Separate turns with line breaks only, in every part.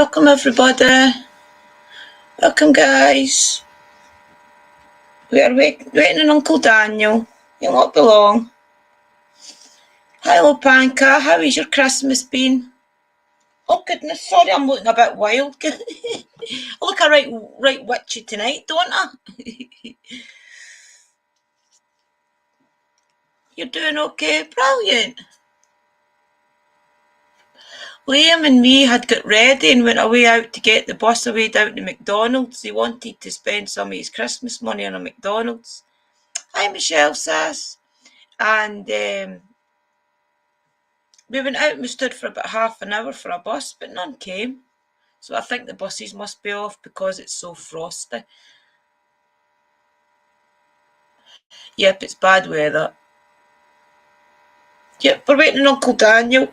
Welcome everybody. Welcome guys. We are waiting on Uncle Daniel. He'll not be long. Hello Panka, how has your Christmas been? Oh goodness, sorry I'm looking a bit wild. I look a right witchy tonight, don't I? You're doing okay? Brilliant. Liam and me had got ready and went away out to get the bus away down to McDonald's. He wanted to spend some of his Christmas money on a McDonald's. Hi Michelle Sass. And we went out and we stood for about half an hour for a bus, but none came. So I think the buses must be off because it's so frosty. Yep, it's bad weather. Yep, we're waiting on Uncle Daniel.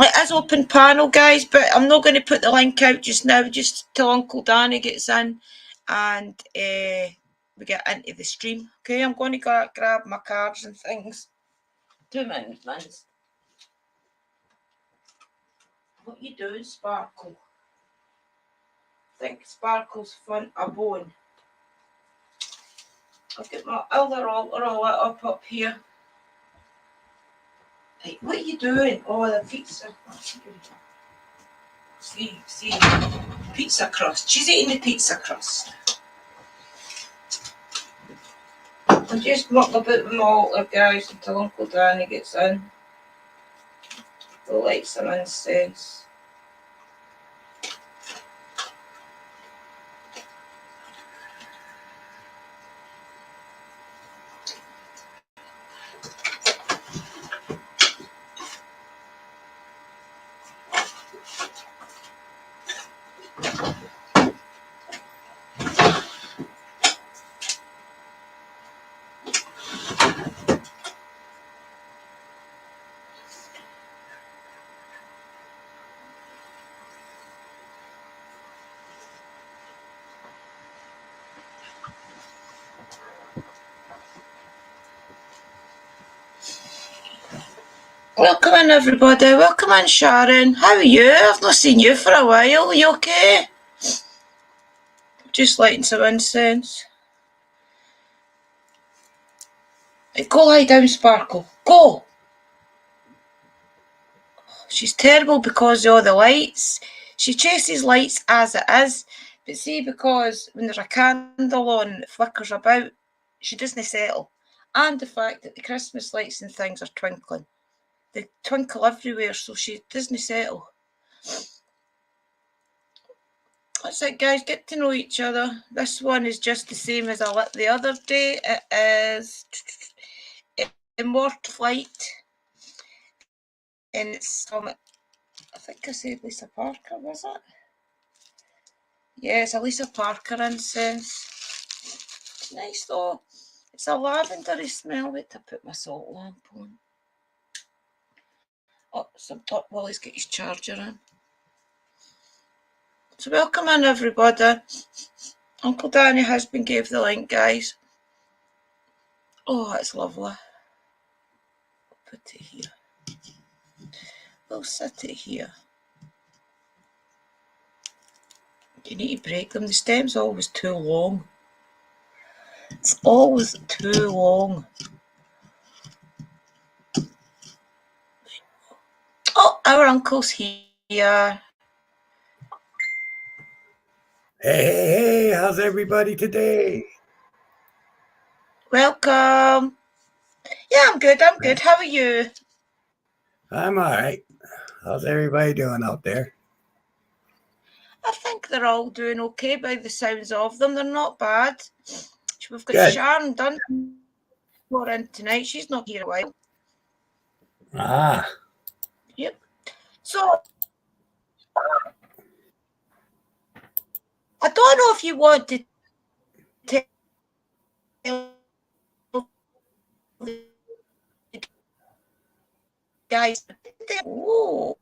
It is open panel, guys, but I'm not going to put the link out just now, just till Uncle Danny gets in and we get into the stream. Okay, I'm going to go grab my cards and things. 2 minutes, man. What you doing, Sparkle? I think Sparkle's fun a bone. I've got my other altar all lit up here. Hey, what are you doing? Oh, the pizza. See, pizza crust. She's eating the pizza crust. I'm just muck about my altar, guys, until Uncle Danny gets in. We'll light some incense. Welcome in everybody, welcome in Sharon. How are you? I've not seen you for a while, are you okay? Just lighting some incense. Hey, go lie down, Sparkle, go! She's terrible because of all the lights. She chases lights as it is, but see, because when there's a candle on and it flickers about, she doesn't settle. And the fact that the Christmas lights and things are twinkling. They twinkle everywhere, so she doesn't settle. That's it, guys. Get to know each other. This one is just the same as I lit the other day. It is Immortal Flight. And it's from, I think I said Lisa Parker, was it? Yeah, it's a Lisa Parker incense. It's nice though. It's a lavendery smell. Wait till I put my salt lamp on. Oh, Wally's got his charger in. So welcome in everybody. Uncle Danny has been gave the link, guys. Oh, that's lovely. Put it here. We'll set it here. You need to break them. The stem's always too long. It's always too long. Oh, our uncle's here.
Hey, how's everybody today?
Welcome. Yeah, I'm good. How are you?
I'm all right. How's everybody doing out there?
I think they're all doing okay by the sounds of them. They're not bad. We've got
Good.
Sharon Dunn more in tonight. She's not here a while.
Ah.
Yep. So, I don't know if you want to tell the guys. Oh.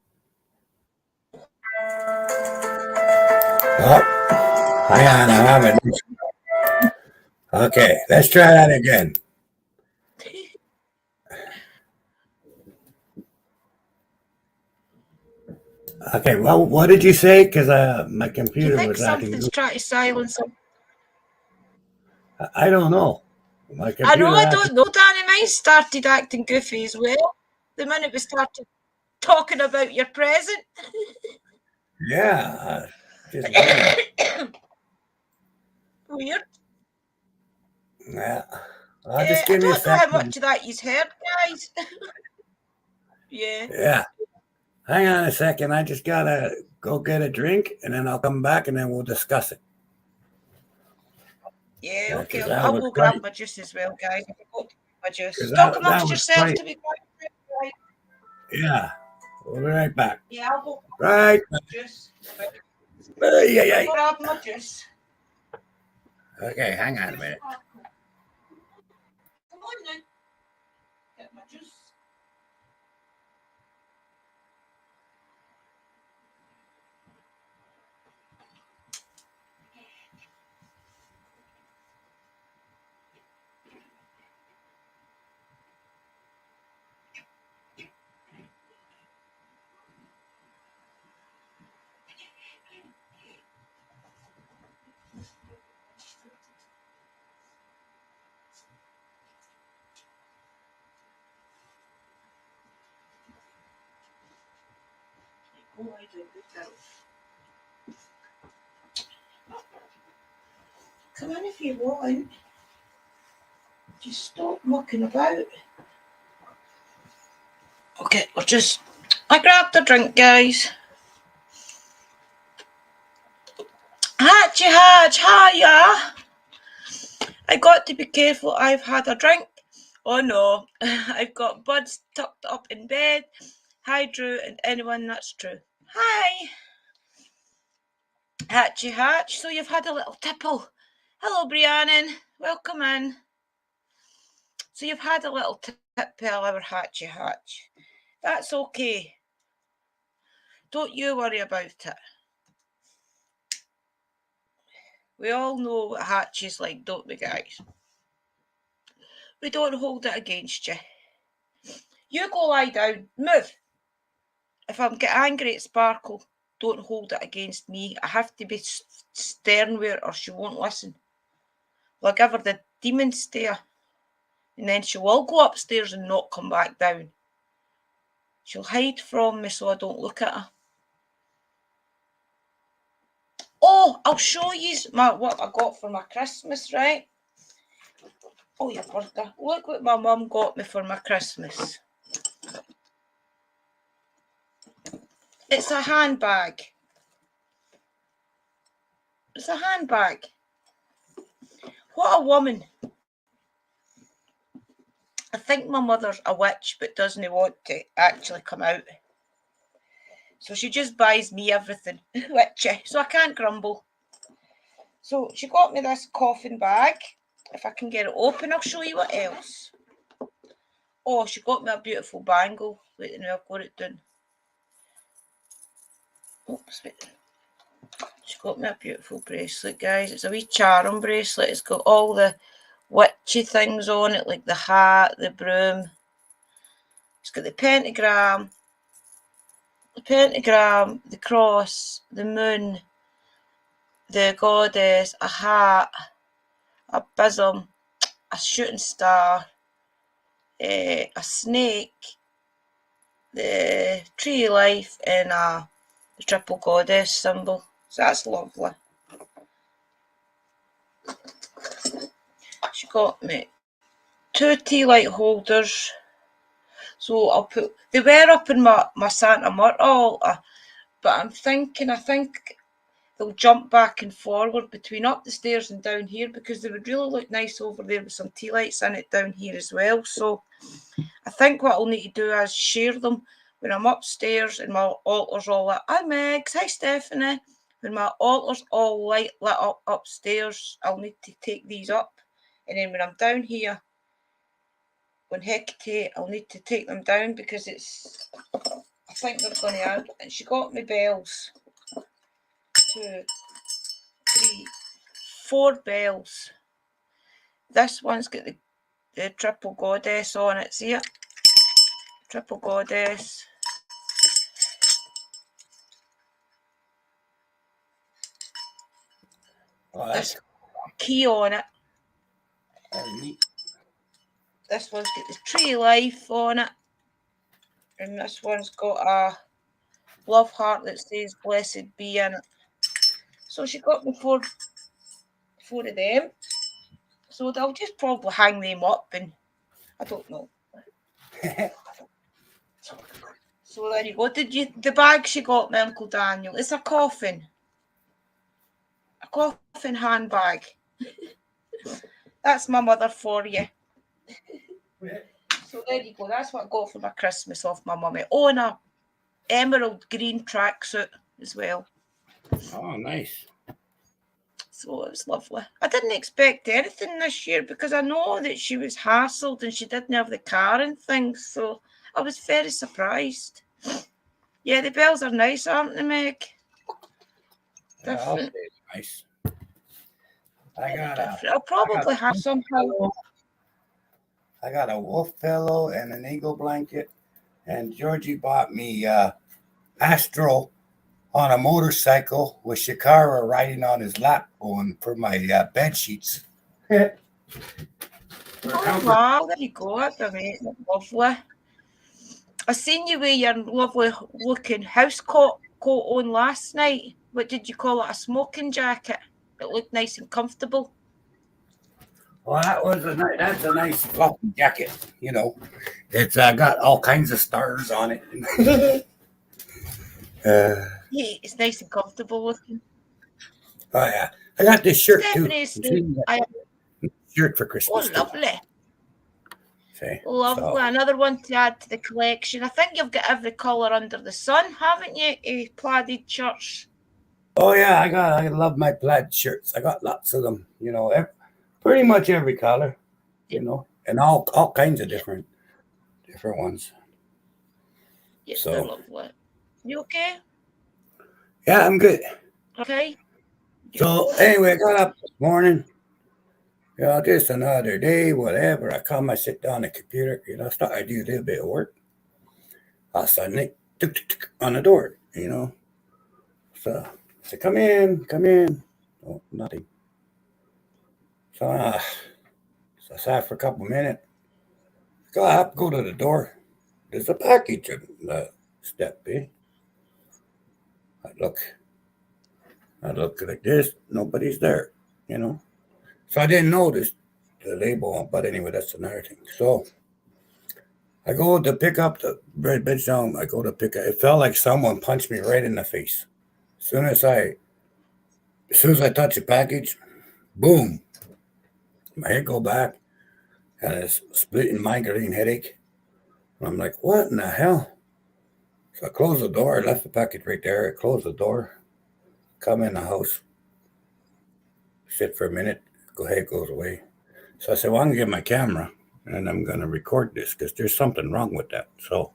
Oh, hang on, I'm having. Okay, let's try that again. Okay, well, what did you say? Because my
Do you
computer
think
was acting
something's
goofy.
trying to silence him?
I don't know. My
I know,
computer
I
acting.
don't know. Danny, mine started acting goofy as well. The minute we started talking about your present.
Yeah, just weird.
Weird.
Yeah. Just
I
give me a
don't know how
second.
much of that you've heard, guys. Yeah.
Yeah. Hang on a second. I just gotta go get a drink, and then I'll come back, and then we'll discuss it.
Yeah, okay.
Because that
I'll
was
go grab
quite.
my juice as well, guys. I forgot to get my juice.
Because
Talk
that
amongst
was
yourselves
quite.
to be quiet. Right.
Yeah. We'll be right back.
Yeah, I'll go
Right.
grab my juice. Right.
Yeah,
I'll
yeah.
go grab my juice.
Okay, hang on a minute.
Come on now. Get my juice. Oh, I do. Come on if you want. Just stop mucking about. Okay, I grabbed a drink, guys. Hatchy hatch, hiya. I got to be careful. I've had a drink. Oh no, I've got buds tucked up in bed. Hi, Drew, and anyone that's true. Hi, Hatchy Hatch. So you've had a little tipple. Hello, Briannon. Welcome in. So you've had a little tipple, our Hatchy Hatch. That's okay. Don't you worry about it. We all know what Hatchy's like, don't we, guys? We don't hold it against you. You go lie down. Move. If I'm get angry at Sparkle, don't hold it against me. I have to be stern with her or she won't listen. Well, I give her the demon stare. And then she will go upstairs and not come back down. She'll hide from me so I don't look at her. Oh, I'll show you what I got for my Christmas, right? Oh, you birthday. Look what my mum got me for my Christmas. It's a handbag. It's a handbag. What a woman. I think my mother's a witch but doesn't want to actually come out. So she just buys me everything, witchy. So I can't grumble. So she got me this coffin bag. If I can get it open, I'll show you what else. Oh, she got me a beautiful bangle. Wait a minute, I've got it done. Oops, wait. She got me a beautiful bracelet, guys. It's a wee charm bracelet. It's got all the witchy things on it, like the hat, the broom. It's got the pentagram, the cross, the moon, the goddess, a hat, a bosom, a shooting star, a snake, the tree of life, and the triple goddess symbol. So that's lovely. She got me 2 tea light holders. So they were up in my Santa Myrtle, but I think they'll jump back and forward between up the stairs and down here because they would really look nice over there with some tea lights in it down here as well. So I think what I'll need to do is share them when I'm upstairs and my altar's all lit. Hi Megs, hi Stephanie. When my altar's all lit up upstairs, I'll need to take these up. And then when I'm down here, when Hecate, I'll need to take them down because I think they're going to end. And she got me bells. 2, 3, 4 bells. This one's got the triple goddess on it. See it? Triple goddess.
Oh,
There's
that's
a key on it.
neat.
This one's got the tree life on it. And this one's got a love heart that says blessed be in it. So she got me four of them. So I'll just probably hang them up and I don't know. So there you go. The bag she got me, Uncle Daniel? It's a coffin. A coffin handbag. That's my mother for you. So there you go. That's what I got for my Christmas off my mummy. Oh, and a emerald green tracksuit as well.
Oh, nice.
So it was lovely. I didn't expect anything this year because I know that she was hassled and she didn't have the car and things. So I was very surprised. Yeah, the bells are nice, aren't they, Meg?
Yeah, I'll say
Different.
it's nice.
I'll probably have somehow.
I got a wolf pillow and an eagle blanket, and Georgie bought me Astro on a motorcycle with Shakara riding on his lap going for my bed sheets.
Oh, wow, there you go. That's amazing. Lovely. I seen you with your lovely looking house coat on last night. What did you call it? A smoking jacket. It looked nice and comfortable.
Well, that's a nice fluffy jacket. You know, it's got all kinds of stars on it.
Yeah, it's nice and comfortable looking.
Oh yeah, I got this shirt
Stephanie's
too. Shirt for Christmas.
Oh, lovely.
See,
Lovely.
so.
Another one to add to the collection. I think you've got every colour under the sun, haven't you? Plaided shirts.
Oh yeah, I love my plaid shirts. I got lots of them. You know, pretty much every color. You know, and all kinds of different ones.
Yeah,
So
they're lovely. You okay?
yeah, I'm good.
Okay.
So anyway, I got up this morning. You know, just another day, whatever. I come, I sit down on the computer. You know, I do a little bit of work. All of a sudden, they on the door. You know, so I said, "Come in." Oh, nothing. So I sat for a couple of minutes. I have to go to the door. There's a package on the step, eh? I look like this. Nobody's there, you know. So I didn't notice the label on. But anyway, that's another thing. So I go to pick up the red bench down. I go to pick it. It felt like someone punched me right in the face. As soon as I touch the package, boom, my head go back, and it's splitting migraine headache. And I'm like, what in the hell? So I closed the door. I left the package right there. I closed the door. Come in the house. Sit for a minute. Go ahead, it goes away. So I said, well, I'm going to get my camera and I'm going to record this because there's something wrong with that. So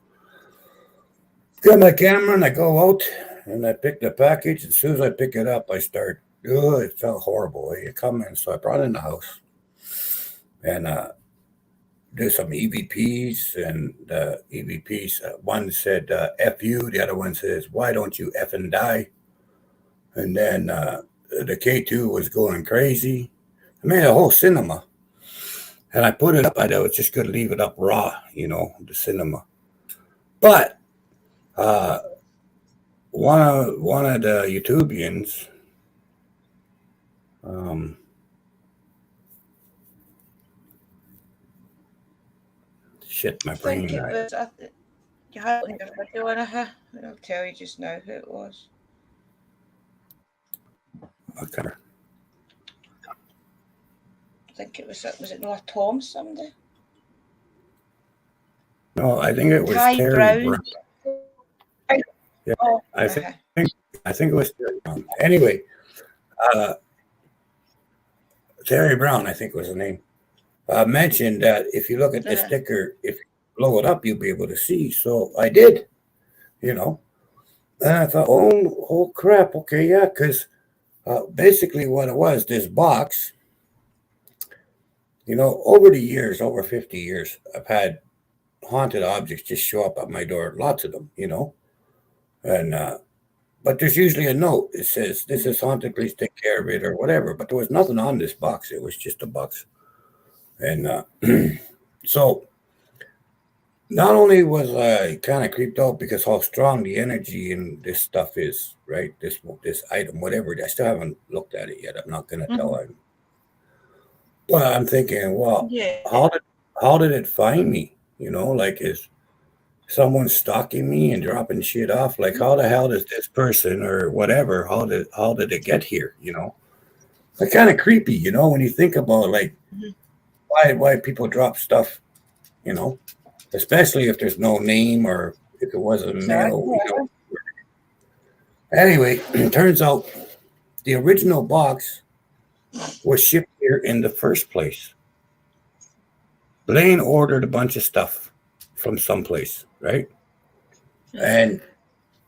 get my camera and I go out and I pick the package. As soon as I pick it up, I start, it felt horrible. You come in. So I brought it in the house and there's some EVPs and the EVPs. One said, F you. The other one says, why don't you F and die? And then the K2 was going crazy. I made a whole cinema. And I put it up. I was just going to leave it up raw, you know, the cinema. But one of the YouTubians, shit, my brain.
You had your video on her. I'll tell you just now who it was.
Okay.
I think it was it not Tom somebody?
No, I think it was Terry Brown. Yeah,
Oh,
I think it was Terry Brown. Anyway, Terry Brown, I think was the name, mentioned that if you look at the sticker, if you blow it up, you'll be able to see. So I did, you know, and I thought, oh crap, okay, yeah, because basically what it was, this box, you know, over the years, over 50 years, I've had haunted objects just show up at my door, lots of them, you know, and but there's usually a note. It says, "This is haunted. Please take care of it," or whatever. But there was nothing on this box. It was just a box. And so not only was I kind of creeped out because how strong the energy in this stuff is, right? This item, whatever. I still haven't looked at it yet. I'm not gonna tell
Mm-hmm.
him. But I'm thinking, well,
Yeah.
how did it find me? Like is someone stalking me and dropping shit off? Like how the hell does this person or whatever? How did it get here? It's kind of creepy, when you think about like
Mm-hmm.
why people drop stuff, you know, especially if there's no name or if it wasn't mail.
Exactly.
Anyway, it turns out the original box was shipped here in the first place. Blaine ordered a bunch of stuff from someplace, right? And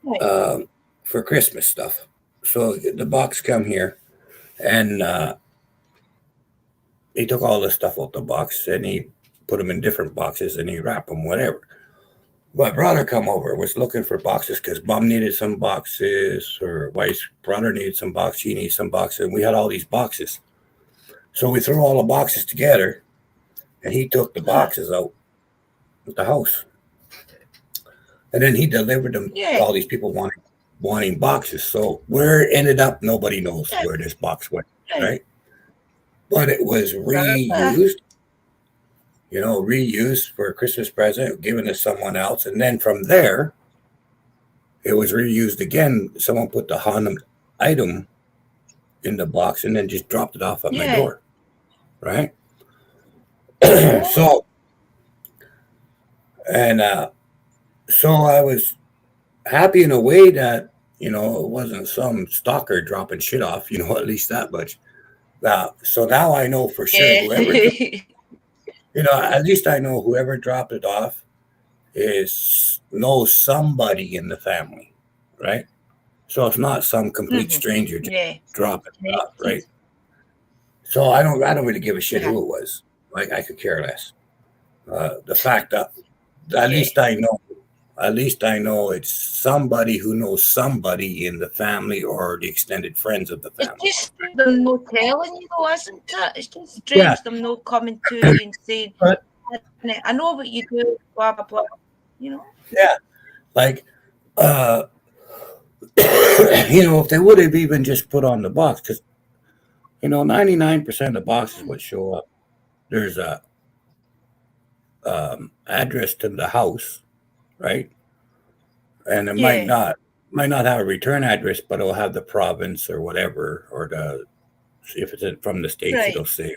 Right.
for Christmas stuff. So the box come here, and he took all the stuff out the box and he put them in different boxes and he wrapped them, whatever. My brother come over, was looking for boxes because mom needed some boxes, her wife's brother needed some boxes, she needed some boxes, and we had all these boxes. So we threw all the boxes together, and he took the boxes out of the house, and then he delivered them to
Yeah.
all these people wanting boxes. So where it ended up, nobody knows where this box went, right? But it was reused, reused for a Christmas present, given to someone else, and then from there, it was reused again. Someone put the haunted item in the box and then just dropped it off at my door, right? So I was happy in a way that it wasn't some stalker dropping shit off. At least that much. So now I know for sure whoever, at least I know whoever dropped it off knows somebody in the family, right? So it's not some complete stranger just dropping it off, right? So I don't really give a shit who it was. Like I could care less. The fact that at least I know it's somebody who knows somebody in the family or the extended friends of the family.
It's just them no telling you though, isn't it? It's just strange them no coming to you and saying, I know what you do, blah blah blah.
Yeah. Like if they would have even just put on the box, because 99% of the boxes would show up. There's a address to the house, right? And it might not have a return address, but it'll have the province or whatever, or if it's from the States, it'll say.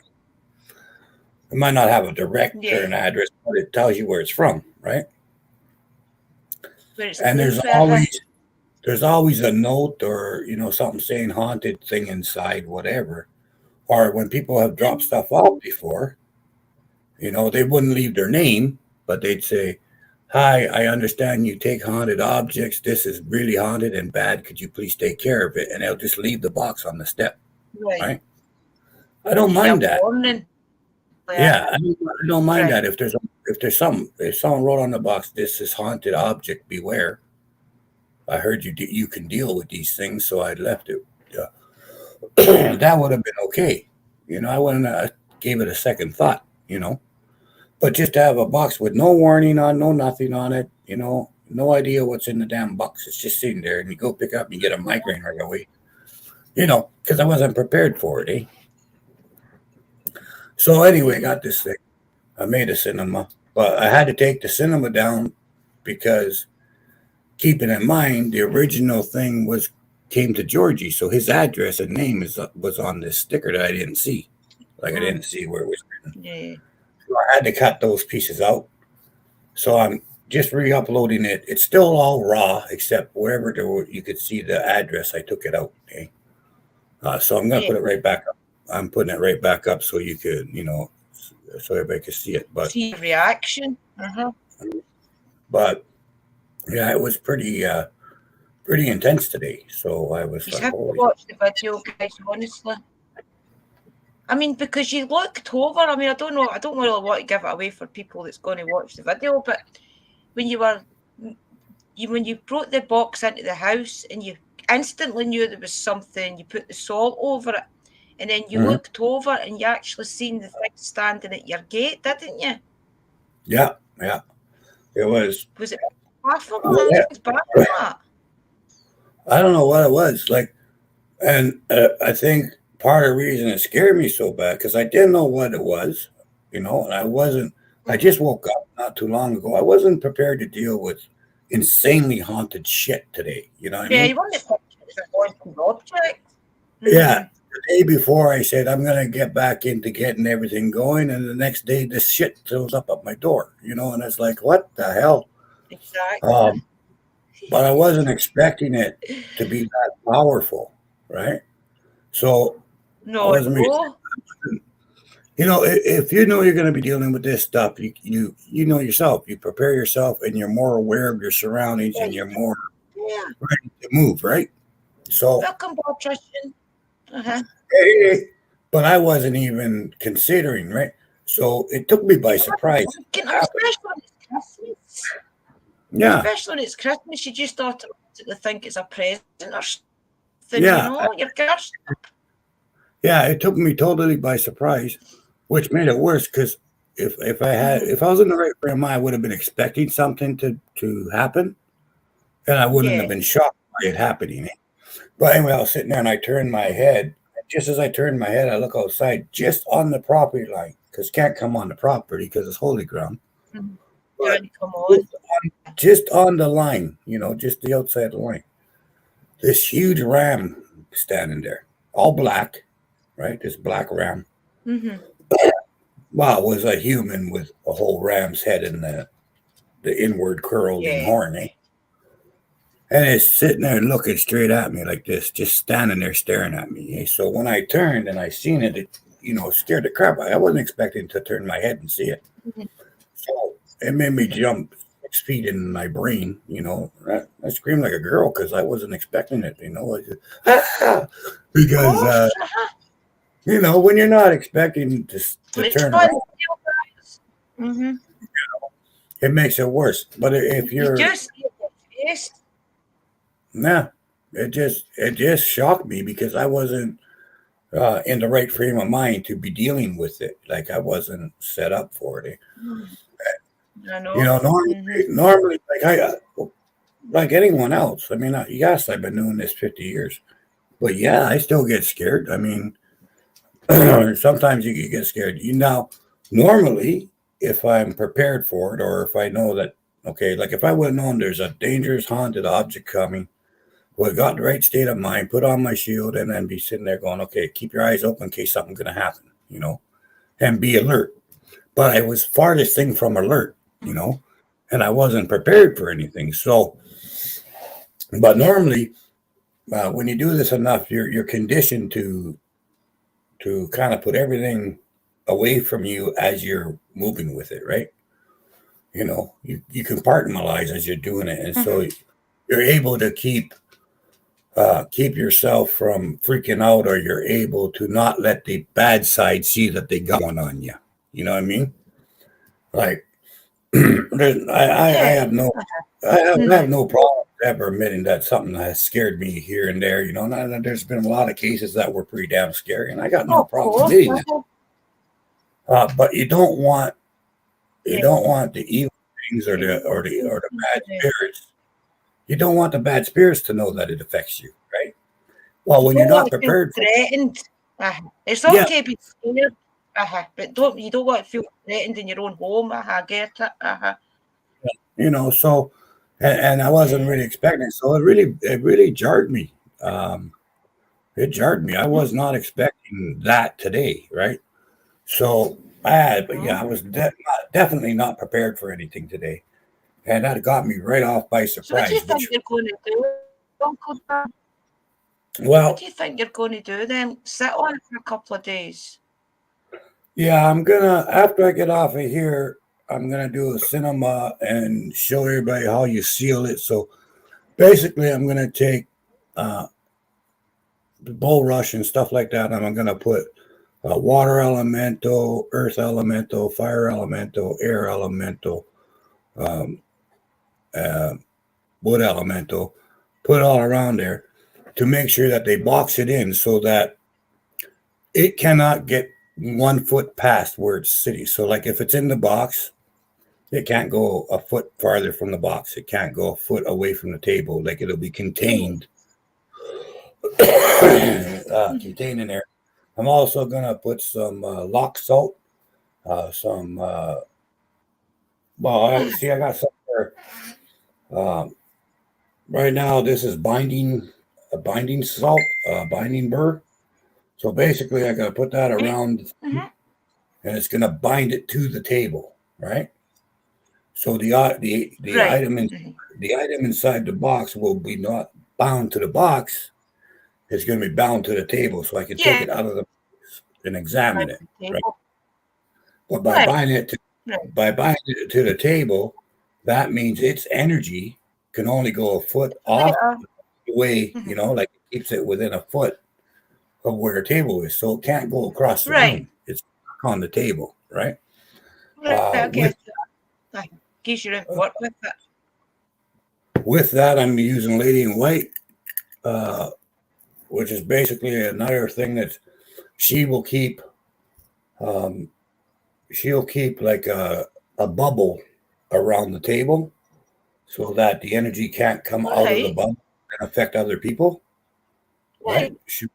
It might not have a direct return address, but it tells you where it's from, right? And there's always a note or something saying haunted thing inside, whatever. Or when people have dropped stuff off before, they wouldn't leave their name, but they'd say, "Hi, I understand you take haunted objects. This is really haunted and bad. Could you please take care of it?" And they'll just leave the box on the step, right? I don't mind that. Yeah, I don't mind that if someone wrote on the box, "This is haunted object, beware." I heard you can deal with these things, so I left it. That would have been okay. I wouldn't have gave it a second thought, But just to have a box with no warning on, no nothing on it, no idea what's in the damn box. It's just sitting there, and you go pick up and you get a migraine right away, because I wasn't prepared for it, eh? So anyway, I got this thing. I made a cinema, but I had to take the cinema down because, keeping in mind, the original thing came to Georgie, so his address and name was on this sticker that I didn't see. Like I didn't see where it was written.
Yeah.
So I had to cut those pieces out. So I'm just re-uploading it. It's still all raw, except wherever you could see the address, I took it out. Okay. So I'm going to put it right back up. I'm putting it right back up so you could, so everybody could see it. But
see reaction.
But yeah, it was pretty intense today. So I was
like, have to watch the video, guys. Honestly, I mean, because you looked over. I mean, I don't know. I don't really want to give it away for people that's going to watch the video. But when you brought the box into the house and you instantly knew there was something. You put the salt over it, and then you
Mhm.
looked over and you actually seen the thing standing at your gate, didn't you?
Yeah, yeah. It was.
Was it baffling?
Yeah,
It's baffling that.
I don't know what it was like, and I think part of the reason it scared me so bad because I didn't know what it was, and I wasn't. I
Mhm.
just woke up not too long ago. I wasn't prepared to deal with insanely haunted shit today. You know what I
Yeah,
mean?
you want to think it's a haunted object.
Yeah.
Mm-hmm.
The day before, I said I'm gonna get back into getting everything going, and the next day, this shit shows up at my door. And it's like, what the hell?
Exactly.
Um, but I wasn't expecting it to be that powerful, right? So I
No,
wasn't.
no.
If you know you're going to be dealing with this stuff, you know yourself. You prepare yourself, and you're more aware of your surroundings,
Yeah,
and you're more
yeah.
ready to move, right? So,
Welcome, Patrician. Uh-huh.
hey, but I wasn't even considering, right? So it took me by
You weren't
surprise.
thinking,
What happened?
especially when it's Christmas.
Yeah,
Especially when it's Christmas, you just automatically think it's a present or something,
yeah,
You're cursed.
yeah. It took me totally by surprise, which made it worse because
Mm-hmm.
if I was in the right frame of mind, I would have been expecting something to happen, and I wouldn't have
Yeah.
been shocked by it happening. But anyway, I was sitting there and I turned my
Mm-hmm.
head. Just as I turned my head, I look outside just on the property line because can't come on the property because it's holy ground.
Mm-hmm.
But
Johnny, come on.
just on the line, just the outside of the line, this huge ram standing there, all black, right? This black ram.
Mm-hmm.
Wow, it was a human with a whole ram's head and the inward curling
Yeah.
horn, eh? And it's sitting there and looking straight at me like this, just standing there staring at me. So when I turned and I seen it, it scared the crap out. I wasn't expecting to turn my head and see it.
Mm-hmm.
So it made me jump 6 feet in my brain. I screamed like a girl because I wasn't expecting it. I just,
Of
because
course. Uh-huh.
when you're not expecting to
It's
turn
fun.
around,
Mm-hmm.
it makes it worse. But if
You
you're,
just see your face.
nah, it just shocked me because I wasn't in the right frame of mind to be dealing with it. Like I wasn't set up for it.
I know. Mm-hmm.
Normally, like anyone else. I mean, yes, I've been doing this 50 years, but yeah, I still get scared. I mean, sometimes you can get scared. Normally, if I'm prepared for it, or if I know that, okay, like if I would have known there's a dangerous haunted object coming, would have got the right state of mind, put on my shield, and then be sitting there going, okay, keep your eyes open in case something's going to happen, and be alert. But I was farthest thing from alert, and I wasn't prepared for anything. So, but normally, when you do this enough, you're conditioned to kind of put everything away from you as you're moving with it, right? You compartmentalize as you're doing it, and so
Mm-hmm.
you're able to keep yourself from freaking out, or you're able to not let the bad side see that they got one on you. You know what I mean? Like, I
Yeah.
have no, I have
Mm-hmm.
no problem ever admitting that something has scared me here and there. And there's been a lot of cases that were pretty damn scary, and I got no
Of
problem
course.
admitting that.
Uh-huh.
But you
Yeah.
don't want the evil things or the bad spirits. You don't want the bad spirits to know that it affects you, right? Well,
You
when you're
don't
not
want to feel
prepared for it,
threatened. It's
yeah,
okay to be scared. But you don't want to feel threatened in your own home. Get it.
so and I wasn't
Yeah.
really expecting it, so it really jarred me. Um, it jarred me. I was not expecting that today, right? So
Mm-hmm.
I was definitely not prepared for anything today, and that got me right off by
So what do you
surprise.
think
Which,
you're going to do, Uncle Dan? What
well,
do you think you're going to do then? Sit on it for a couple of days.
yeah, I'm gonna after I get off of here, I'm gonna do a cinema and show everybody how you seal it. So basically, I'm gonna take uh, the bulrush and stuff like that, and I'm gonna put water elemental, earth elemental, fire elemental, air elemental, um, uh, wood elemental, put it all around there. to make sure that they box it in so that it cannot get 1 foot past where it's sitting. So, like if it's in the box, it can't go a foot farther from the box. It can't go a foot away from the table. Like it'll be contained, contained in there. I'm also gonna put some lock salt, some. I got some there. Um, right now, this is a binding salt, binding burr. So basically, I got to put that around,
Mhm.
and it's going to bind it to the table, right? So the
Right.
item the item inside the box will be not bound to the box. It's going to be bound to the table, so I can take
Yeah.
it out of the box and
Right.
examine it, right?
Table.
But
Right. Right.
by binding it to the table, that means its energy can only go a foot
Right.
off the way,
Mhm.
like it keeps it within a foot of where the table is, so it can't go across the
Right.
room. It's on the table, right?
Right. I
With
guess that gives you room to work with it.
that, I'm using Lady in White, uh, which is basically another thing that she will keep. Um, she'll keep like a bubble around the table so that the energy can't come
All
out of the
right.
bubble and affect other people. Right?
Right.
She'll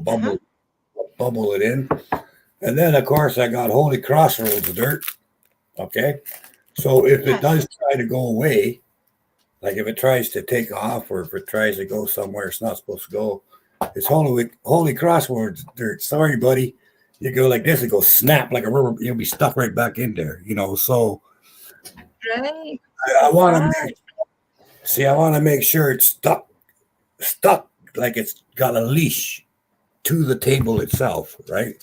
All right.
bubble it in, and then of course I got Holy Crossroads dirt. Okay, so if it
Yes.
does try to go away, like if it tries to take off or if it tries to go somewhere it's not supposed to go, it's Holy Crossroads dirt. Sorry, buddy. You go like this, it goes snap like a rubber. You'll be stuck right back in there. So
Right.
I want to
Right.
I want to make sure it's stuck like it's got a leash to the table itself, right?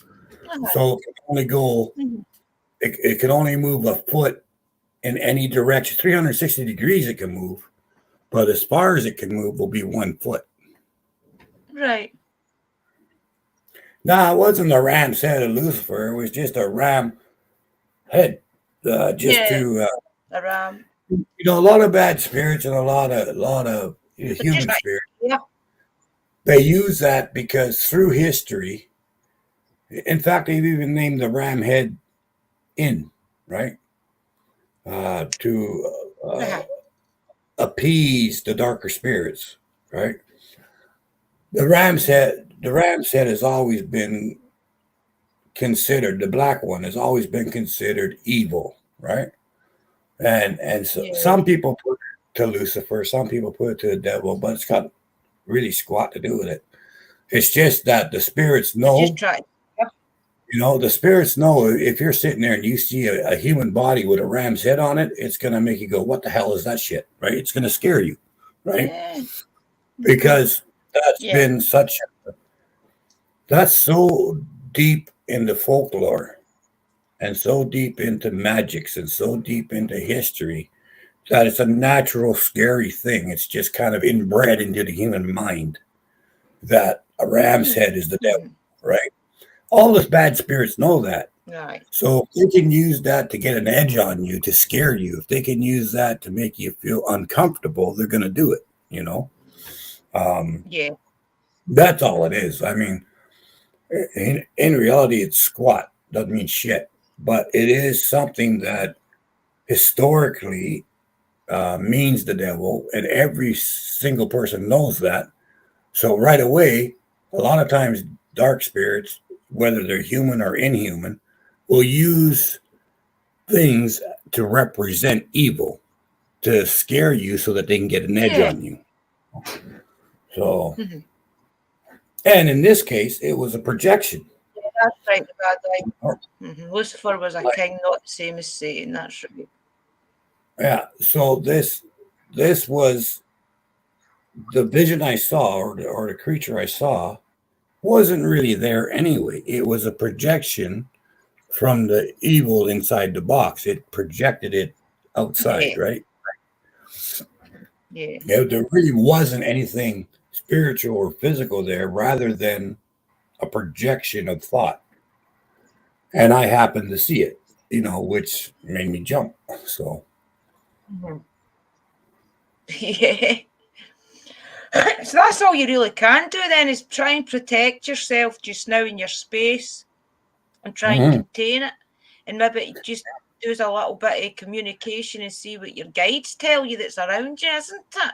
So it can only go.
Mhm.
It can only move a foot in any direction. 360 degrees it can move, but as far as it can move will be 1 foot.
Right.
No, it wasn't a ram's head of Lucifer. It was just a ram head, just
Yeah.
to
Around.
a lot of bad spirits and a lot of
But just
human
like
spirits.
yeah.
They use that because through history, in fact, they've even named the ram head in, right, to
Uh-huh.
appease the darker spirits, right?
Mhm.
The ram's head has always been considered, the black one has always been considered evil, right? And so
Yeah.
some people put it to Lucifer, some people put it to the devil, but it's got really squat to do with it. It's just that the spirits
They just
know,
try. Yep.
the spirits know if you're sitting there and you see a human body with a ram's head on it, it's going to make you go, what the hell is that shit, right? It's going to scare you, right?
Yeah. Mhm.
Because that's
Yeah.
been that's so deep into folklore and so deep into magics and so deep into history that it's a natural scary thing. It's just kind of inbred into the human mind that a ram's
Mhm.
head is the devil,
Mhm.
right? All the bad spirits know that.
Right.
So if they can use that to get an edge on you, to scare you, if they can use that to make you feel uncomfortable, they're going to do it. Um,
Yeah.
that's all it is. I mean, in reality, it's squat. Doesn't mean shit. But it is something that historically means the devil, and every single person knows that. So right away, a lot of times, dark spirits, whether they're human or inhuman, will use things to represent evil to scare you so that they can get an edge
Yeah.
on you. So,
Mhm.
and in this case, it was a projection.
Yeah, that's right. The bad guy.
Like,
Lucifer was a king, not the same as Satan. That's right.
yeah. So this was the vision I saw, or the creature I saw, wasn't really there anyway. It was a projection from the evil inside the box. It projected it outside,
Yeah.
right?
Yeah.
Yeah, there really wasn't anything spiritual or physical there, rather than a projection of thought. And I happened to see it, which made me jump. So,
Mhm. Yeah. So that's all you really can do then, is try and protect yourself just now in your space and try and contain it. And maybe just do a little bit of communication and see what your guides tell you that's around you, isn't it?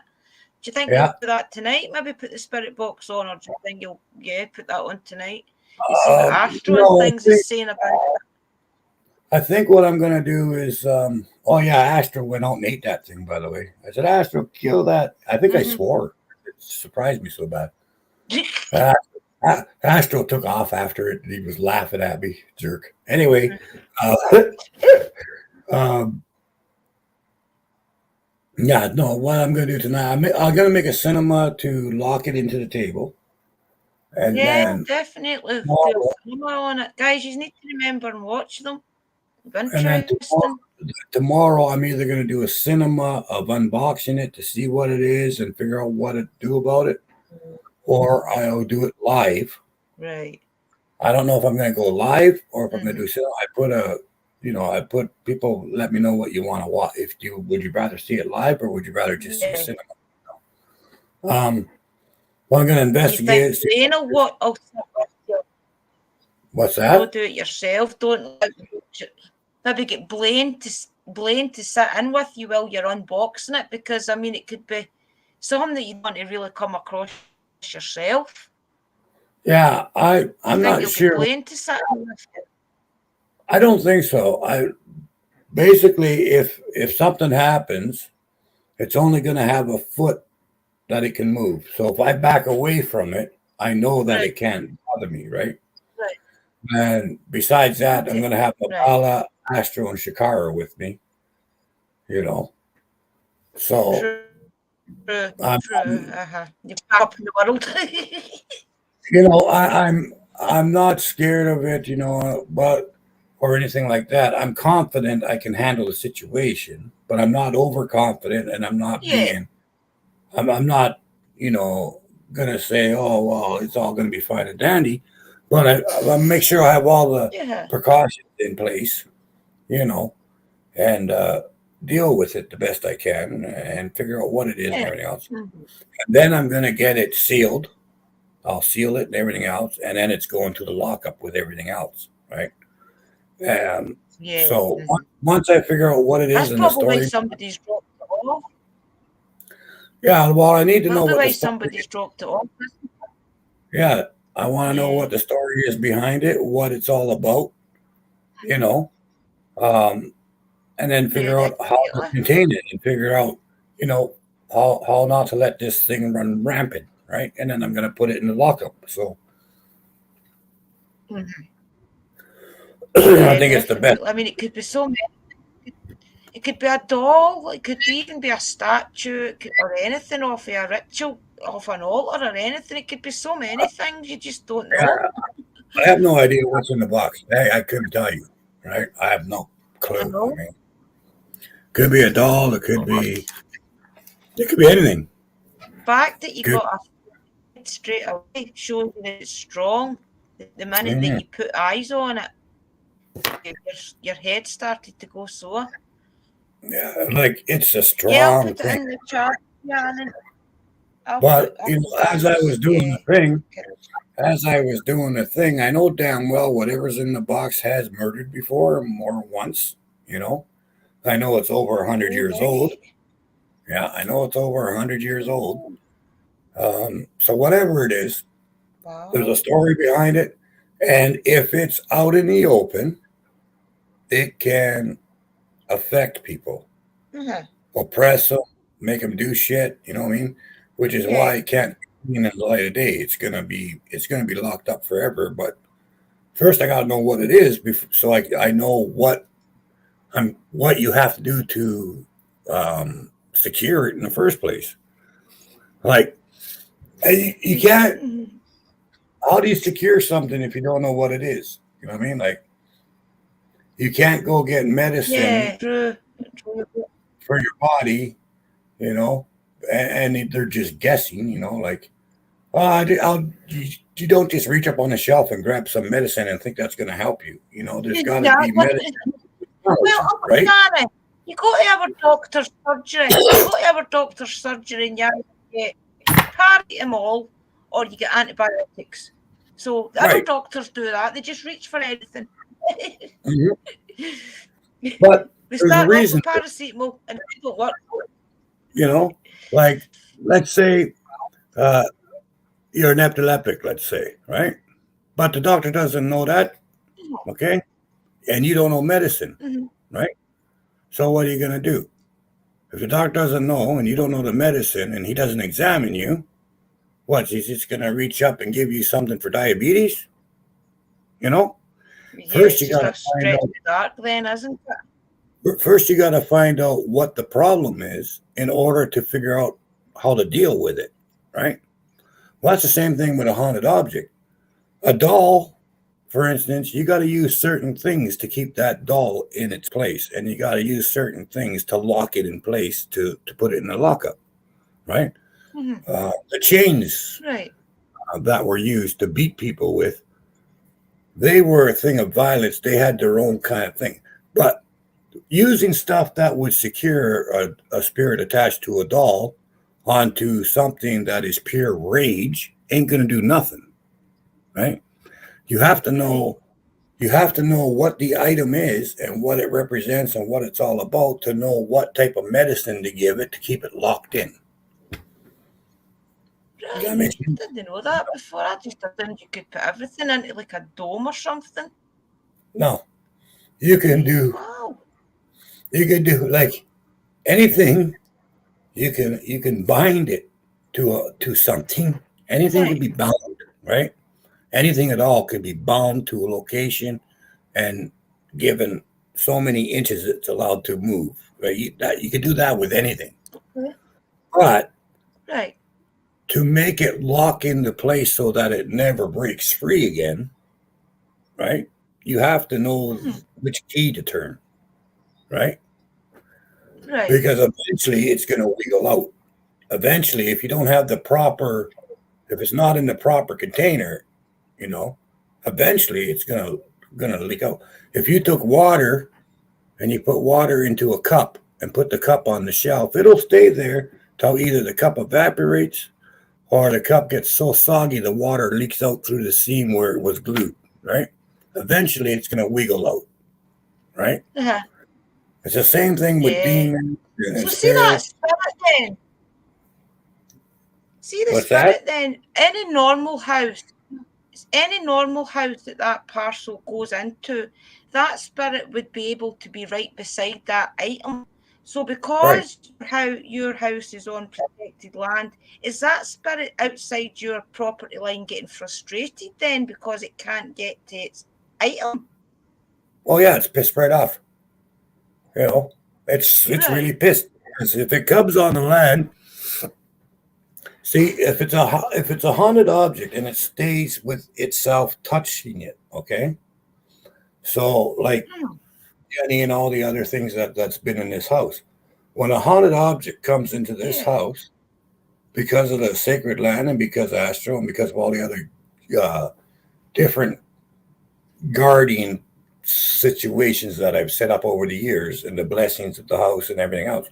Do you think you'll do that tonight? Maybe put the spirit box on, or do you think you'll put that on tonight and see what Astro and things is saying about it?
I think what I'm gonna do is Astro went out and ate that thing, by the way. I said, Astro, kill that. I think I swore. It surprised me so bad. Astro took off after it. He was laughing at me, jerk. Anyway, what I'm going to do tonight, I'm going to make a cinema to lock it into the table. And then
definitely do a cinema on it. Guys, you need to remember and watch them.
And then tomorrow, I'm either going to do a cinema of unboxing it to see what it is and figure out what to do about it, or I'll do it live.
Right.
I don't know if I'm going to go live or if I'm going to do cinema. I put people, let me know what you want to watch. Would you rather see it live or would you rather just see cinema? Well, I'm going to investigate. What's that?
Don't do it yourself. Don't maybe get Blaine to sit in with you while you're unboxing it, because I mean it could be something that you want to really come across yourself.
Yeah, I'm not sure.
Blaine to sit in with you?
I don't think so. Basically, if something happens, it's only going to have a foot that it can move. So if I back away from it, I know that it can't bother me, right?
Right.
And besides that, I'm going to have Mabala, Astro, and Shakara with me. So
true. You're up in the world.
I'm not scared of it, but or anything like that. I'm confident I can handle the situation, but I'm not overconfident, and I'm not I'm not, gonna say, oh well, it's all gonna be fine and dandy. But I'll make sure I have all the precautions in place, and deal with it the best I can and figure out what it is and everything else. And then I'm gonna get it sealed. I'll seal it and everything else, and then it's going to the lockup with everything else, right? So once I figure out what it is in the story,
probably somebody's dropped it off.
Yeah, well, I need to know what
somebody's dropped it off.
Yeah, I want to know what the story is behind it, what it's all about, and then figure out how to contain it and figure out, how not to let this thing run rampant, right? And then I'm going to put it in the lockup. So I think it's the best.
I mean, it could be so many. It could be a doll. It could even be a statue or anything off a ritual, off an altar or anything. It could be so many things. You just don't know.
I have no idea what's in the box. I couldn't tell you, right? I have no clue. I mean, could be a doll. It could be anything.
The fact that you got a straight away shows that it's strong. The minute that you put eyes on it, your head started to go sore.
Yeah, like it's a strong thing.
In the chat,
but as I was doing the thing, I know damn well whatever's in the box has murdered before more once. I know it's over 100 years old. Yeah, I know it's over 100 years old. So whatever it is, there's a story behind it, and if it's out in the open, it can affect people, oppress them, make them do shit. You know what I mean? Which is why it can't be in the light of day. It's gonna be locked up forever. But first, I gotta know what it is, so I know what you have to do to secure it in the first place. Like you can't. How do you secure something if you don't know what it is? You know what I mean? Like you can't go get medicine for your body, and they're just guessing, like, you don't just reach up on the shelf and grab some medicine and think that's going to help you. There's got to be medicine.
Well,
right?
You got to have a doctor's surgery. You got to have a doctor's surgery and you have to get paracetamol or you get antibiotics. So the other
Right.
doctors do that. They just reach for anything.
Mm-hmm. But
We
there's a
start off
reason,
with paracetamol and it don't work.
you know, like let's say you're an epileptic, let's say, right? But the doctor doesn't know that, okay? And you don't know medicine,
Mm-hmm.
right? So what are you going to do? If the doctor doesn't know and you don't know the medicine and he doesn't examine you, what? He's just going to reach up and give you something for diabetes? You know?
Yeah,
First
it's
you
just
got
a
to find
stretch
out
in the dark then, isn't it?
first you got to find out what the problem is in order to figure out how to deal with it, right? Well, that's the same thing with a haunted object. A doll, for instance, you got to use certain things to keep that doll in its place, and you got to use certain things to lock it in place to put it in the lockup, right?
Mm-hmm.
The chains
Right.
that were used to beat people with, they were a thing of violence. They had their own kind of thing. But using stuff that would secure a spirit attached to a doll onto something that is pure rage ain't going to do nothing, right? You have to know you have to know what the item is and what it represents and what it's all about to know what type of medicine to give it to keep it locked in. Does that
Right.
make
I
sense?
didn't know that before. I just assumed you could put everything into like a dome or something.
No. You can do
Wow.
like anything. You can bind it to something. Anything can
Right.
be bound, right? Anything at all can be bound to a location and given so many inches it's allowed to move. Right? You can do that with anything.
Okay.
But
Right.
to make it lock into place so that it never breaks free again, right? You have to know
Mm-hmm.
which key to turn, right?
Right.
Because eventually it's going to wiggle out. Eventually, if you don't have if it's not in the proper container, you know, eventually it's gonna leak out. If you took water and you put water into a cup and put the cup on the shelf, it'll stay there till either the cup evaporates or the cup gets so soggy the water leaks out through the seam where it was glued, right? Eventually it's going to wiggle out, right?
Uh-huh.
It's the same thing with
Yeah.
demons and
So see that
spirits.
spirit then. See the
What's that?
spirit then. Any normal house that parcel goes into, that spirit would be able to be right beside that item. So
Right.
because how your house is on protected land, is that spirit outside your property line getting frustrated then because it can't get to its item?
Oh yeah, it's pissed right off. You know, it's really
Right.
pissed because if it comes on the land, see if it's a haunted object and it stays with itself touching it, okay. So like
Hmm.
Jenny and all the other things that's been in this house, when a haunted object comes into this
Yeah.
house because of the sacred land and because of Astro and because of all the other different guardian situations that I've set up over the years and the blessings of the house and everything else.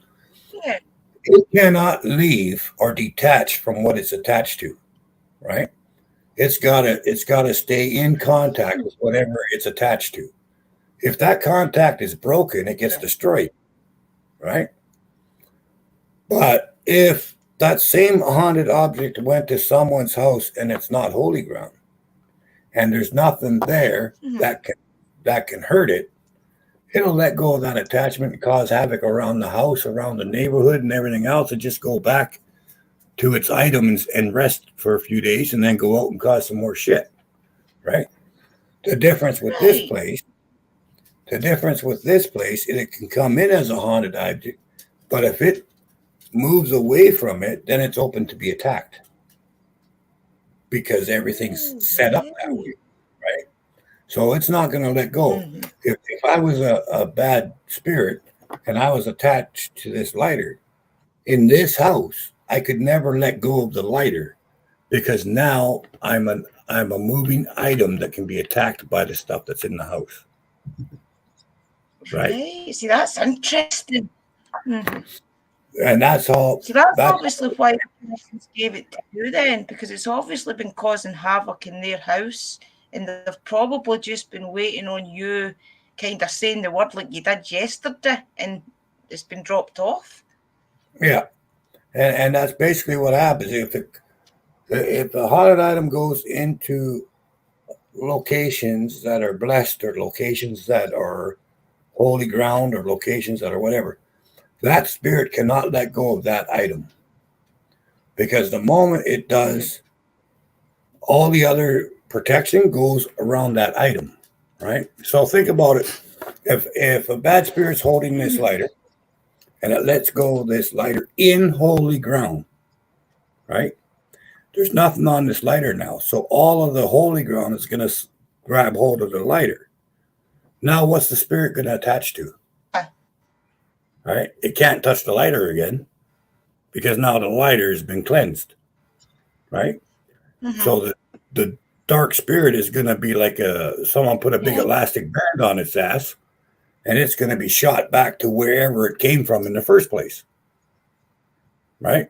Yeah.
It cannot leave or detach from what it's attached to, right? It's gotta stay in contact with whatever it's attached to. If that contact is broken, it gets
Right.
destroyed, right? But if that same haunted object went to someone's house and it's not holy ground, and there's nothing there
Mhm.
that can hurt it, it'll let go of that attachment and cause havoc around the house, around the neighborhood, and everything else, and just go back to its items and rest for a few days, and then go out and cause some more shit. Right? The difference with this
Right.
place, the difference with this place, is it can come in as a haunted object, but if it moves away from it, then it's open to be attacked because everything's
Oh,
set up that
really?
way, right? So it's not going to let go.
Mm-hmm.
If I was a bad spirit and I was attached to this lighter in this house, I could never let go of the lighter because now I'm a moving item that can be attacked by the stuff that's in the house. Right?
Right. See, that's interesting. Mm-hmm.
And that's all.
See, that's obviously why the Christians gave it to you then, because it's obviously been causing havoc in their house, and they've probably just been waiting on you kind of saying the word like you did yesterday, and it's been dropped off.
Yeah, and that's basically what happens if a haunted item goes into locations that are blessed or locations that are holy ground or locations that are whatever. That spirit cannot let go of that item because the moment it does, all the other protection goes around that item, right? So think about it. If a bad spirit's holding this lighter and it lets go of this lighter in holy ground, right? There's nothing on this lighter now. So all of the holy ground is going to grab hold of the lighter. Now, what's the spirit going to attach to? Right? It can't touch the lighter again because now the lighter has been cleansed. Right? So the dark spirit is going to be like someone put a big elastic band on its ass, and it's going to be shot back to wherever it came from in the first place. Right?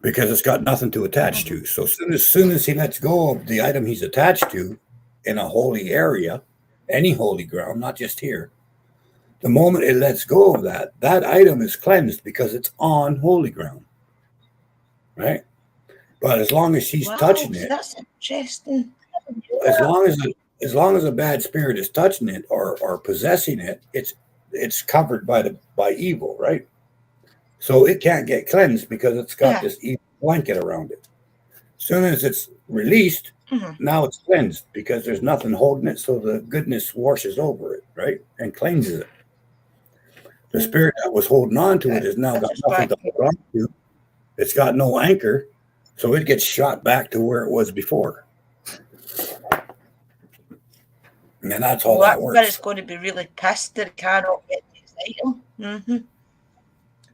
Because it's got nothing to attach to. So soon as he lets go of the item he's attached to in a holy area, any holy ground, not just here, the moment it lets go of that item is cleansed because it's on holy ground. Right? But as long as she's touching it,
that's interesting.
as long as a bad spirit is touching it or possessing it, it's covered by evil, right? So it can't get cleansed because it's got this evil blanket around it. As soon as it's released, now it's cleansed because there's nothing holding it, so the goodness washes over it, right? And cleanses it. The spirit that was holding on to it has now got nothing to hold on to. It's got no anchor, so it gets shot back to where it was before. And that's all that works.
But it's going to be really pissed that it cannot get this item.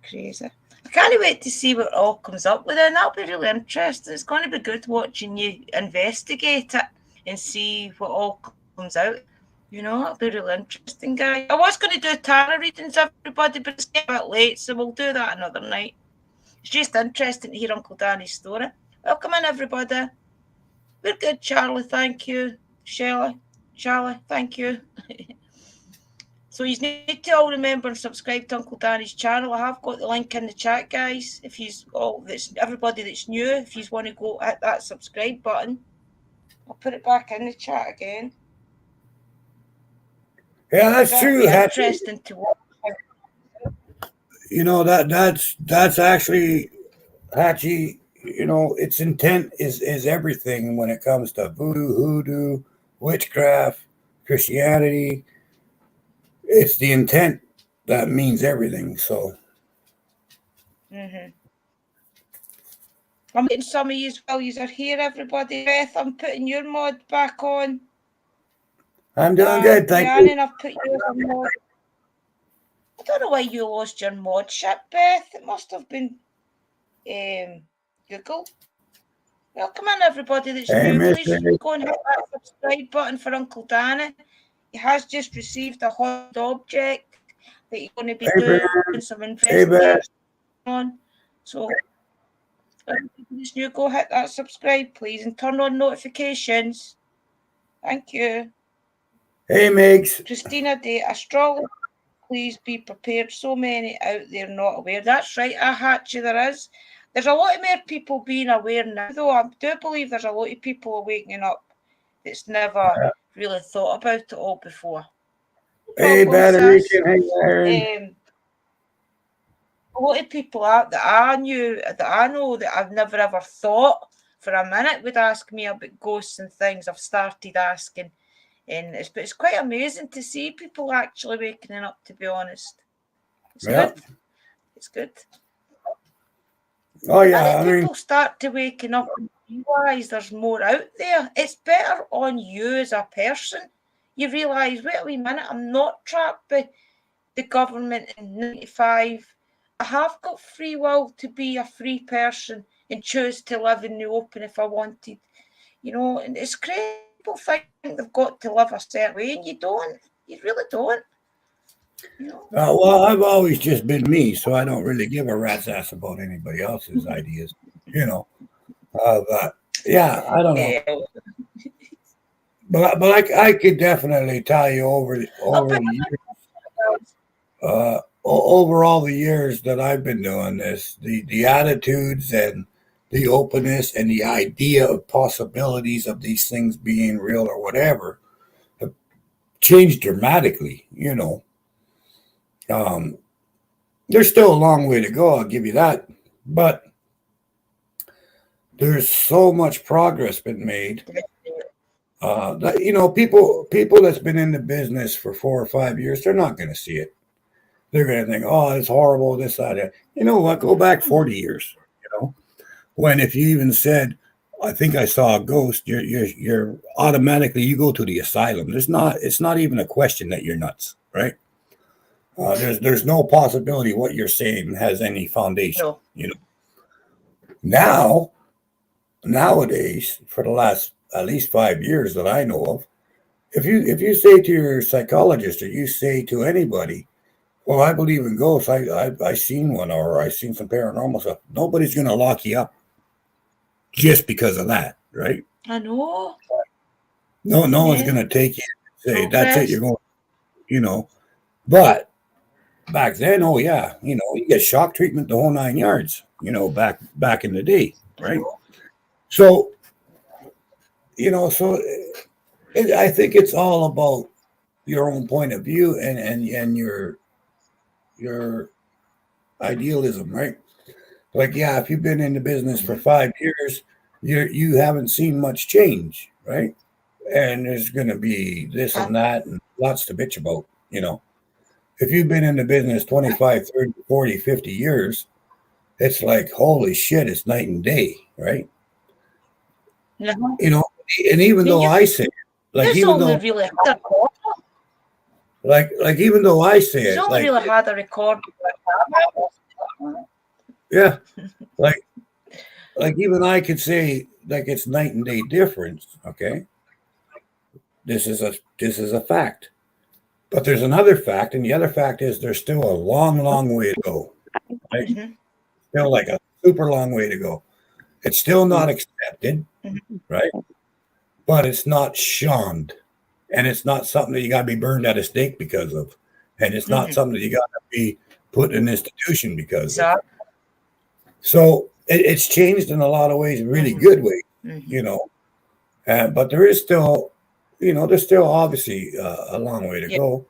Crazy. I can't wait to see what all comes up with it. That'll be really interesting. It's going to be good watching you investigate it and see what all comes out. It'll be really interesting, guys. I was going to do tarot readings, everybody, but it's getting a bit late, so we'll do that another night. It's just interesting to hear Uncle Danny's story. Welcome in, everybody. We're good, Charlie. Thank you. Charlie, thank you. So you need to all remember and subscribe to Uncle Danny's channel. I have got the link in the chat, guys. If everybody that's new, if you want to go hit that subscribe button, I'll put it back in the chat again.
Yeah, that's true.
Interesting to watch.
That's actually Hachi. Its intent is everything when it comes to voodoo, hoodoo, witchcraft, Christianity. It's the intent that means everything. So,
I'm getting some of you as well. You are here, everybody. Beth, I'm putting your mod back on.
I'm doing good, thank you.
I've put yours on mod. I don't know why you lost your modship, Beth. It must have been Google. Welcome in, everybody that's new. Please go and hit that subscribe button for Uncle Danny. He has just received a hot object that he's going to be doing some investigation on. So, everybody that's new, go hit that subscribe, please, and turn on notifications. Thank you.
Hey, Migs.
Christina Day, astrology. Please be prepared. So many out there not aware. That's right, Ahachi, there is. There's a lot of more people being aware now, though. I do believe there's a lot of people awakening up that's never really thought about it all before.
Hey, battery.
A lot of people out that I know that I've never ever thought for a minute would ask me about ghosts and things. I've started asking. And it's quite amazing to see people actually waking up, to be honest. It's good. It's good.
Oh, yeah.
And if people start to waking up and realise there's more out there, it's better on you as a person. You realise, wait a wee minute, I'm not trapped by the government in 95. I have got free will to be a free person and choose to live in the open if I wanted. And it's crazy. People think they've got to live a certain way, and you don't. You really don't.
Well, I've always just been me, so I don't really give a rat's ass about anybody else's ideas, you know. But yeah, I don't know.
Yeah.
But I could definitely tell you
Oh,
over
but
the years, over all the years that I've been doing this, the attitudes and the openness and the idea of possibilities of these things being real or whatever have changed dramatically. You know, um, there's still a long way to go. I'll give you that, but there's so much progress been made. That, you know, people that's been in the business for 4 or 5 years, they're not going to see it. They're going to think, oh, it's horrible, this, that. You know what? Go back 40 years, you know, when if you even said, I think I saw a ghost, you're automatically, you go to the asylum. It's not even a question that you're nuts, right? There's no possibility what you're saying has any foundation,
no.
you know. Now, nowadays, for the last at least 5 years that I know of, if you say to your psychologist or you say to anybody, well, I believe in ghosts. I seen one or I seen some paranormal stuff. Nobody's gonna lock you up just because of that, right?
I know.
No one's
Yeah.
gonna take you and say that's it.
Progress.
You're going, you know. But back then, oh yeah, you know, you get shock treatment the whole 9 yards. You know, back in the day,
I
right?
know.
So you know, I think it's all about your own point of view and your idealism, right? Like, yeah, if you've been in the business for 5 years, you haven't seen much change, right? And there's going to be this
Uh,
and that and lots to bitch about, you know. If you've been in the business 25, 30, 40, 50 years, it's like, holy shit, it's night and day, right?
no.
You know, and even
I mean,
though I say it, like,
it's
even
only
though,
really hard to record.
even though I say
It's
it,
only
like,
really hard to record.
yeah, like, even I could say, like, it's night and day difference, okay? This is a fact. But there's another fact, and the other fact is there's still a long, long way to go. Right?
Mm-hmm.
Still like a super long way to go. It's still not accepted,
Mm-hmm.
right? But it's not shunned. And it's not something that you gotta be burned at a stake because of. And it's not
Mm-hmm.
something that you gotta be put in an institution because of.
Exactly.
So it's changed in a lot of ways, really
Mm-hmm.
good ways,
Mm-hmm.
you know. But there is still, you know, there's still obviously a long way to
Yeah.
go,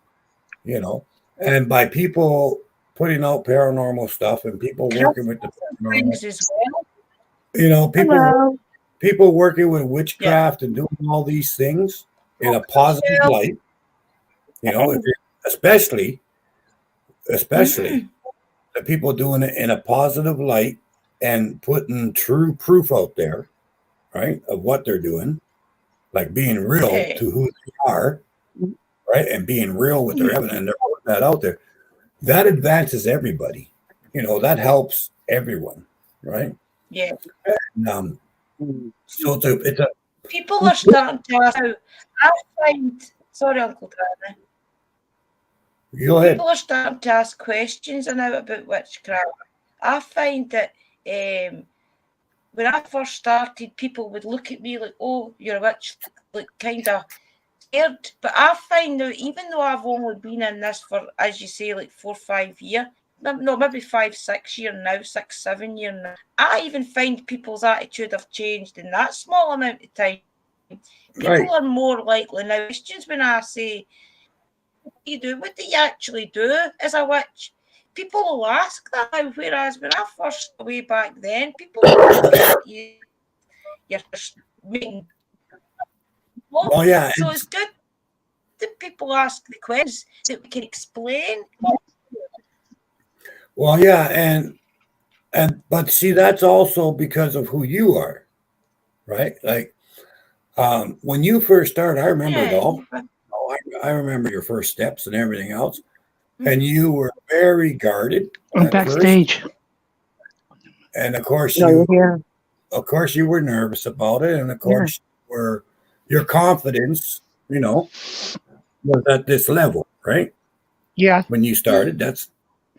you know. And by people putting out paranormal stuff and people working with the paranormal,
Things as well.
you know,
Hello.
people working with
Yeah.
witchcraft and doing all these things in a positive
Michelle.
light, you know, especially
Mm-hmm.
the people doing it in a positive light and putting true proof out there, right, of what they're doing, like being real
Yeah.
to who they are, right, and being real with their
Mm-hmm.
evidence, and they're putting that out there. That advances everybody. You know, that helps everyone, right?
Yeah.
And, so it's a
People are starting to ask now. I find, sorry, Uncle Danny.
go ahead.
People are starting to ask questions now about witchcraft. I find that when I first started, people would look at me like, "Oh, you're a witch," like kind of scared. But I find now, even though I've only been in this for, as you say, like 4 or 5 years, no, maybe 5, 6 years now, 6, 7 years now, I even find people's attitude have changed in that small amount of time. People
Right.
are more likely now. Questions when I say, "What do you do? What do you actually do as a witch?" People will ask that now, whereas when I first way back then, people would look at you, you're just making.
Well, yeah,
So it's good that people ask the questions that we can explain.
well, yeah, but see, that's also because of who you are, right? Like, when you first started, I remember it
Yeah.
all. Oh, I remember your first steps and everything else, and you were very guarded
I'm
at first,
backstage.
and of course
No, you're here.
you were nervous about it, and of course your confidence, you know, was at this level, right?
Yeah.
when you started. That's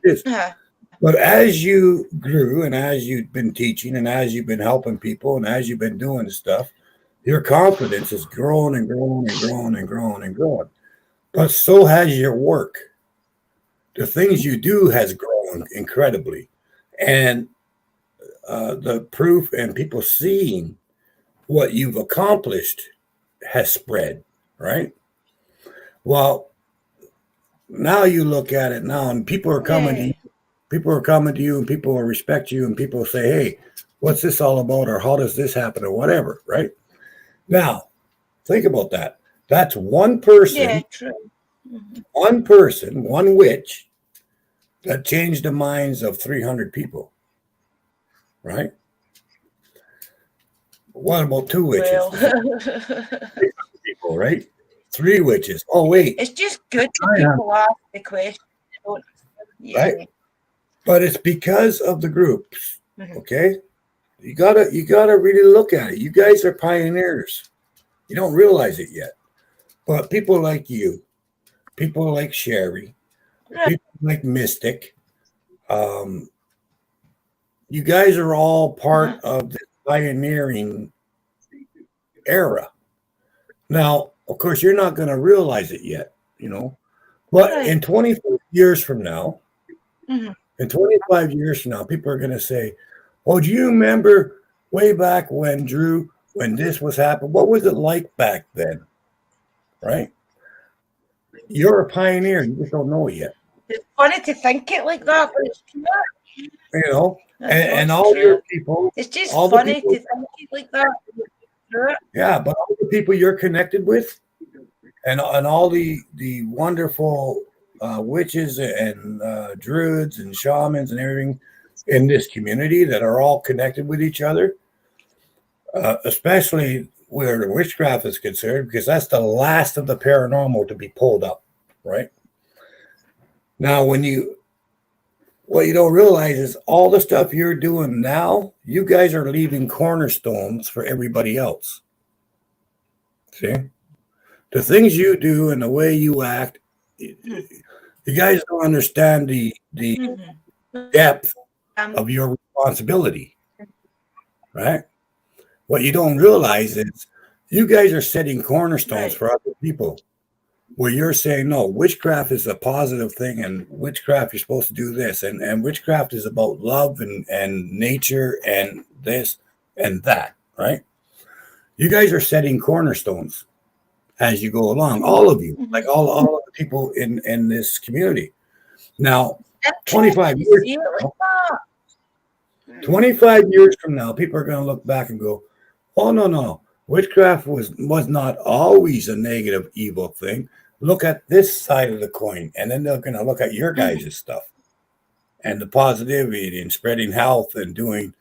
it.
Uh-huh.
But as you grew and as you've been teaching and as you've been helping people and as you've been doing stuff, your confidence has grown and grown and grown and grown and grown. But so has your work. The things you do has grown incredibly. And the proof and people seeing what you've accomplished has spread, right? Well, now you look at it now and people are coming to you. People are coming to you and people will respect you and people say, hey, what's this all about? Or how does this happen? Or whatever, right? Now, think about that. That's one person,
Yeah, true. Mm-hmm.
one witch that changed the minds of 300 people, right? What about two witches?
Well,
People, right? Three witches. Oh, wait.
it's just good that people ask the question. Yeah.
Right? But it's because of the groups,
Mhm.
okay? You gotta really look at it. You guys are pioneers. You don't realize it yet. But people like you, people like Sherry,
Right.
people like Mystic, you guys are all part of the pioneering era. Now, of course, you're not going to realize it yet, you know. But
Right.
in 25 years from now,
Mhm.
in 25 years from now, people are going to say, oh, do you remember way back when, Drew, when this was happening? What was it like back then? Right? You're a pioneer. You just don't know it yet.
It's funny to think it like that, but it's true.
You know,
That's
and
what's
all
true.
your people,
It's just
all the
funny
people,
to think it like that. True.
yeah, but all the people you're connected with, and all the wonderful witches and druids and shamans and everything in this community that are all connected with each other, especially where the witchcraft is concerned, because that's the last of the paranormal to be pulled up, right? Now, what you don't realize is all the stuff you're doing now, you guys are leaving cornerstones for everybody else. See? The things you do and the way you act, you guys don't understand the
Mhm.
depth of your responsibility, right? What you don't realize is you guys are setting cornerstones
Right.
for other people where you're saying, no, witchcraft is a positive thing and witchcraft, you're supposed to do this. And witchcraft is about love and nature and this and that, right? You guys are setting cornerstones as you go along, all of you, like all of the people in this community. Now, 25 years
See it
from
like
now,
that.
25 years from now, people are going to look back and go, oh, no. Witchcraft was not always a negative, evil thing. Look at this side of the coin. And then they're going to look at your guys' stuff and the positivity and spreading health and doing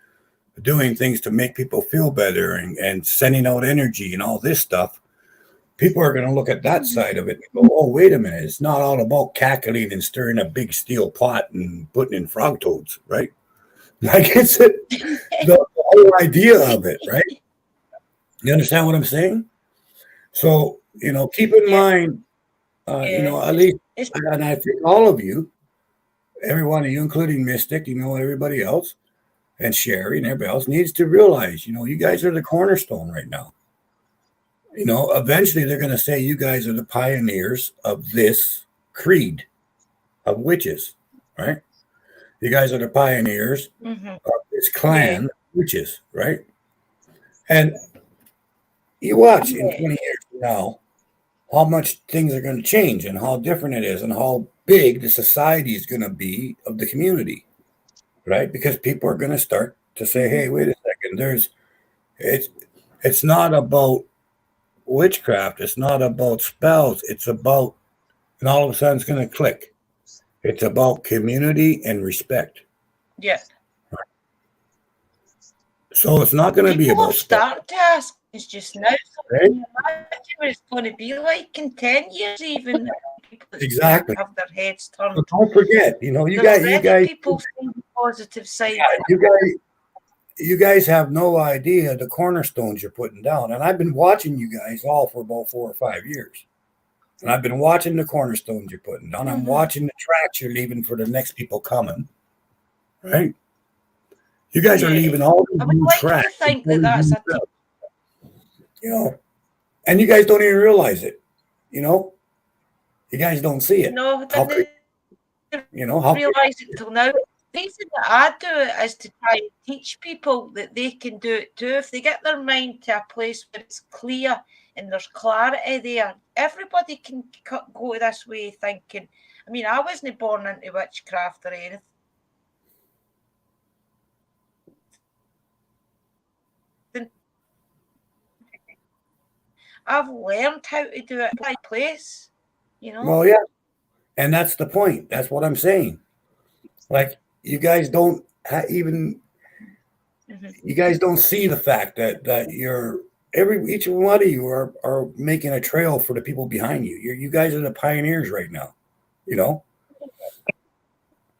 things to make people feel better and sending out energy and all this stuff. People are going to look at that side of it and go, oh, wait a minute. It's not all about cackling and stirring a big steel pot and putting in frog toads, right? Like it's the whole idea of it, right? You understand what I'm saying? So, keep in mind, at least, and I think all of you, every one of you, including Mystic, everybody else, and Sherry and everybody else needs to realize, you guys are the cornerstone right now. Eventually they're going to say you guys are the pioneers of this creed of witches, right? You guys are the pioneers of this clan of witches, right? And you watch in 20 years from now how much things are going to change and how different it is and how big the society is going to be of the community, right? Because people are going to start to say, hey, wait a second, it's not about witchcraft, it's not about spells, it's about, and all of a sudden it's going to click. It's about community and respect.
Yeah.
So it's not going to be
People
about
have started to ask us just now. So
right?
can you imagine what it's going to be like in 10 years even? People that
Exactly.
have their heads turned.
So don't forget, you guys
people see the positive side.
Yeah, you guys have no idea the cornerstones you're putting down. And I've been watching you guys all for about 4 or 5 years. And I've been watching the cornerstones you're putting down. I'm watching the tracks you're leaving for the next people coming. Right? You guys are leaving all these
I would
new
like to
tracks.
think that that's a
You know, and you guys don't even realize it. You know, you guys don't see it.
no, I
How
didn't
how
realise it till now. The reason that I do it is to try and teach people that they can do it too. If they get their mind to a place where it's clear and there's clarity there, everybody can go this way thinking. I mean, I wasn't born into witchcraft or anything. I've learned how to do it by place, you know.
Well, yeah, and that's the point. That's what I'm saying. Like you guys don't even you guys don't see the fact that you're each one of you are making a trail for the people behind you. You guys are the pioneers right now. You know.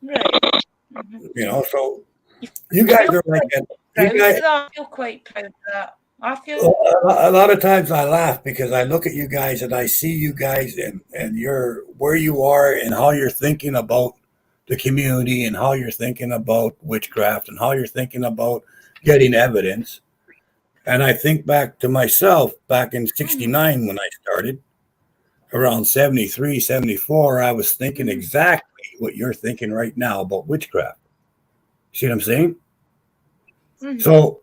Right.
You know, so you guys are like that.
I feel quite proud of that. I feel
a lot of times I laugh because I look at you guys and I see you guys and you're where you are and how you're thinking about the community and how you're thinking about witchcraft and how you're thinking about getting evidence. And I think back to myself back in 69 when I started, around 73, 74, I was thinking exactly what you're thinking right now about witchcraft. See what I'm saying? So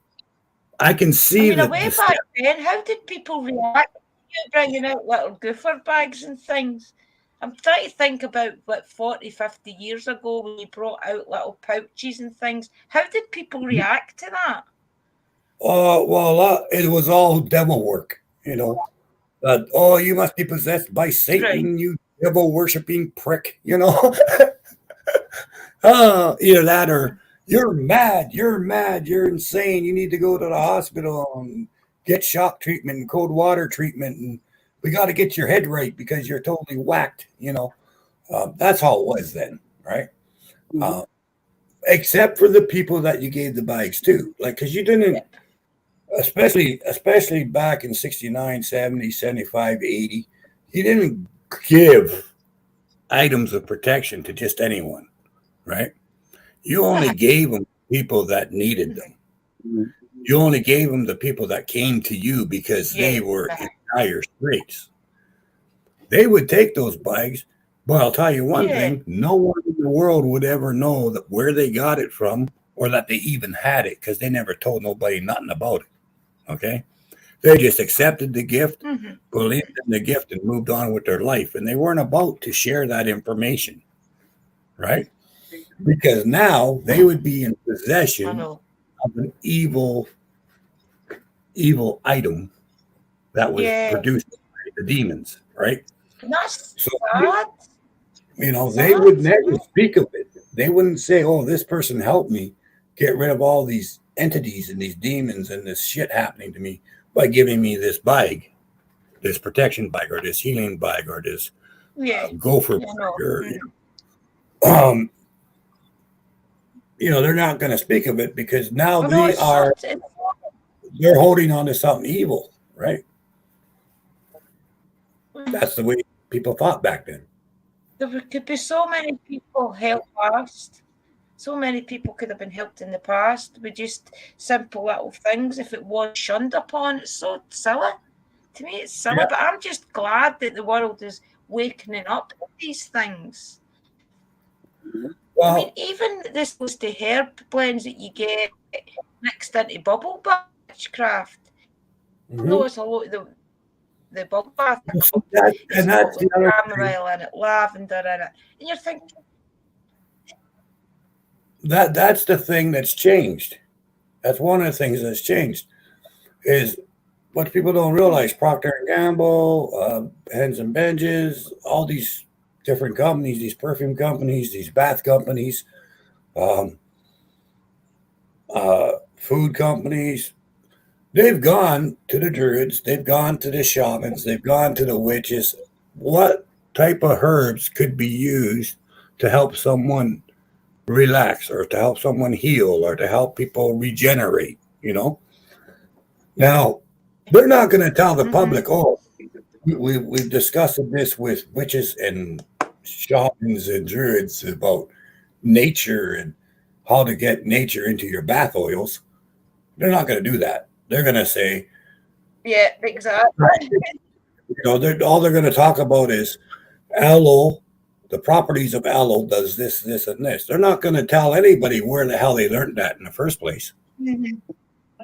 I can see that.
Way back then, how did people react to you bringing out little goofer bags and things? I'm trying to think about 40, 50 years ago when you brought out little pouches and things. How did people react to that?
Well, it was all devil work, you know. Oh, you must be possessed by Satan, you devil worshipping prick, you know. Either that or you're mad, you're insane. You need to go to the hospital and get shock treatment and cold water treatment, and we got to get your head right because you're totally whacked, you know. That's how it was then, right? Except for the people that you gave the bags to, like, because you didn't, especially back in 69, 70, 75, 80, you didn't give items of protection to just anyone, right? You only gave them people that needed them. You only gave them the people that came to you because they were in dire straits. They would take those bags, but I'll tell you one thing, no one in the world would ever know that where they got it from or that they even had it because they never told nobody nothing about it. Okay? They just accepted the gift, believed in the gift, and moved on with their life. And they weren't about to share that information, right? Because now they would be in possession of an evil item that was produced by the demons, right?
That's
so
sad.
You know, they would never speak of it. They wouldn't say, "Oh, this person helped me get rid of all these entities and these demons and this shit happening to me by giving me this bag, this protection bag, or this healing bag, or this gopher bag." Or, you know, they're not going to speak of it because now they're holding on to something evil, right? That's the way people thought back then.
There could be so many people helped past. So many people could have been helped in the past with just simple little things. If it was shunned upon, it's so silly. To me, it's silly. But I'm just glad that the world is waking up to these things.
Well,
I mean, even this was the herb blends that you get mixed into bubble bath witchcraft. No, it's a lot of the bubble bath.
That's the other
chamomile in it, lavender in it, and you're thinking
that's the thing that's changed. That's one of the things that's changed. Is what people don't realize. Procter and Gamble, Hens and Benjes, all these different companies, these perfume companies, these bath companies, food companies. They've gone to the druids, they've gone to the shamans, they've gone to the witches. What type of herbs could be used to help someone relax or to help someone heal or to help people regenerate, you know? Now, they're not going to tell the public, oh, we've discussed this with witches and shamans and druids about nature and how to get nature into your bath oils. They're not going to do that. They're going to say,
Yeah, exactly.
all they're going to talk about is aloe. The properties of aloe does this, this, and this. They're not going to tell anybody where the hell they learned that in the first place,
Mhm.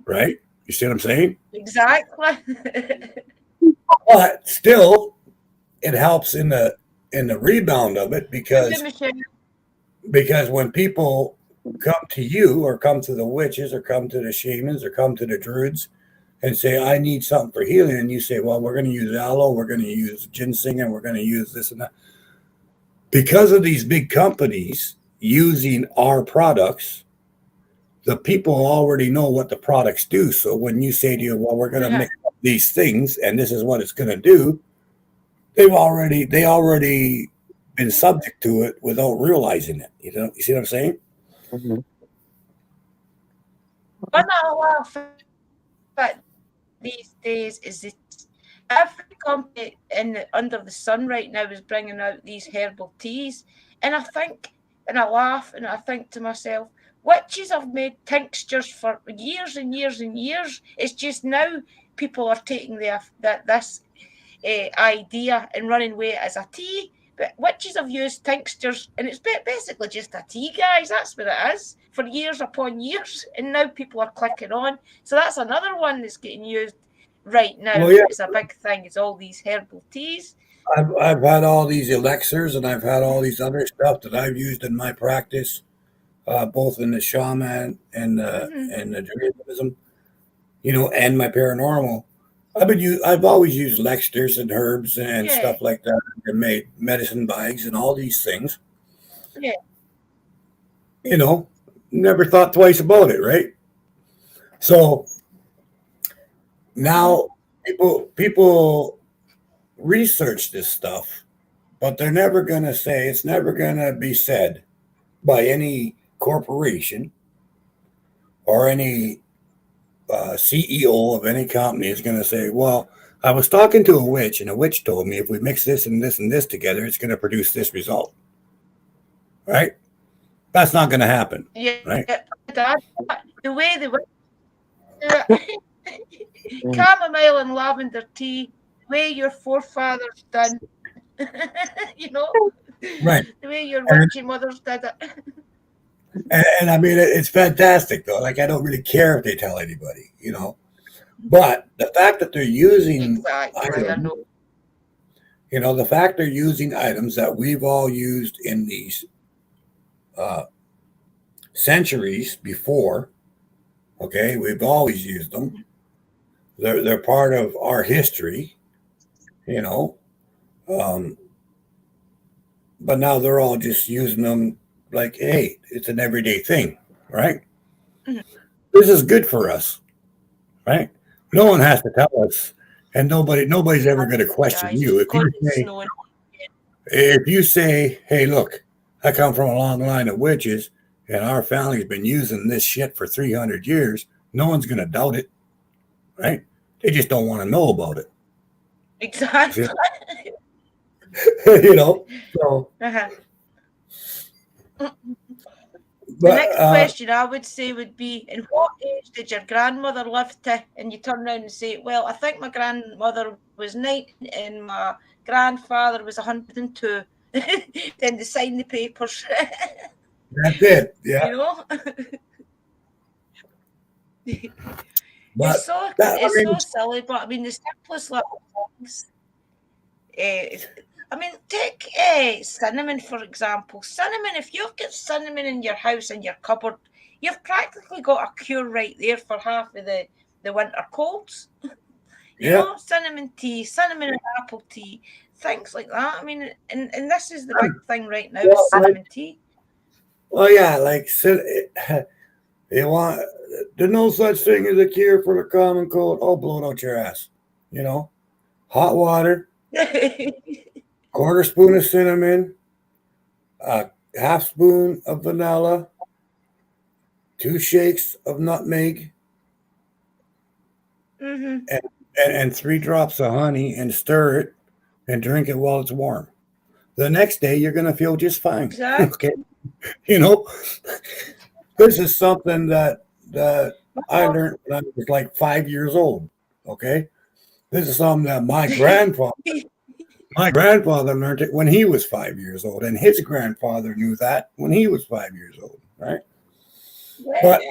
right? You see what I'm saying?
Exactly.
But still, it helps in the rebound of it
Would you,
because
Michelle?
when people come to you or come to the witches or come to the shamans or come to the druids and say, I need something for healing, and you say, well, we're going to use aloe, we're going to use ginseng, and we're going to use this and that. Because of these big companies using our products, the people already know what the products do. So when you say to you, well, we're going to
Uh-huh.
mix up these things and this is what it's going to do, they already been subject to it without realizing it. You see what I'm saying?
Mhm.
One I laugh at these days is that every company under the sun right now is bringing out these herbal teas, and I think, and I laugh, and I think to myself, witches have made tinctures for years and years and years. It's just now people are taking this idea and running with it as a tea. But witches have used tinctures, and it's basically just a tea, guys. That's what it is for years upon years, and now people are clicking on. So that's another one that's getting used right now.
Well, yeah,
It's a big thing. It's all these herbal teas.
I've had all these elixirs and I've had all these other stuff that I've used in my practice, both in the shaman
Mm-hmm.
and the druidism, and my paranormal. I've always used elixirs and herbs and
Yeah,
stuff like that, and made medicine bags and all these things.
yeah,
You know, never thought twice about it, right? So
mm-hmm.
now people research this stuff, but they're never going to say, it's never going to be said by any corporation or any CEO of any company is going to say, well, I was talking to a witch and a witch told me if we mix this and this together, it's going to produce this result, right? That's not going to happen,
Yeah.
right?
Dad, the way they would do it,
Mhm.
chamomile and lavender tea, the way your forefathers done, you know,
Right.
the way your
And,
witchy mothers did it.
and I mean, it's fantastic though. Like, I don't really care if they tell anybody. But the fact that they're using
Exactly, I
items,
know.
the fact they're using items that we've all used in these uh, centuries before, okay, we've always used them. They're part of our history, you know. Um, but now they're all just using them like, hey, it's an everyday thing, right?
Mhm.
This is good for us, right? No one has to tell us, and nobody's ever going to
Exactly,
question
guys,
you
just because it's snowing.
if you say, hey, look, I come from a long line of witches, and our family's been using this shit for 300 years. No one's going to doubt it, right? They just don't want to know about it.
Exactly.
you know. So,
Uh-huh. The
but
next question I would say would be, in what age did your grandmother live to? And you turn around and say, well, I think my grandmother was 90 and my grandfather was 102. Then they sign the papers.
that's it. Yeah.
you know?
But I
It's
mean,
so silly, but I mean the simplest little things. Uh, I mean, take cinnamon for example. Cinnamon. If you've got cinnamon in your house in your cupboard, you've practically got a cure right there for half of the winter colds.
yeah.
Cinnamon tea, cinnamon and apple tea, things like that. I mean, and this is the big thing right now is
Well, like,
cinnamon tea.
well, yeah, like you want. There's no such thing as a cure for the common cold. Oh, blow it out your ass. You know, hot water, quarter spoon of cinnamon, a half spoon of vanilla, 2 shakes of nutmeg,
hmm
and and 3 drops of honey and stir it and drink it while it's warm. The next day, you're going to feel just fine.
Exactly.
Okay. You know, this is something that I learned when I was like 5 years old. Okay. This is something that my grandfather learned it when he was 5 years old, and his grandfather knew that when he was 5 years old, right? But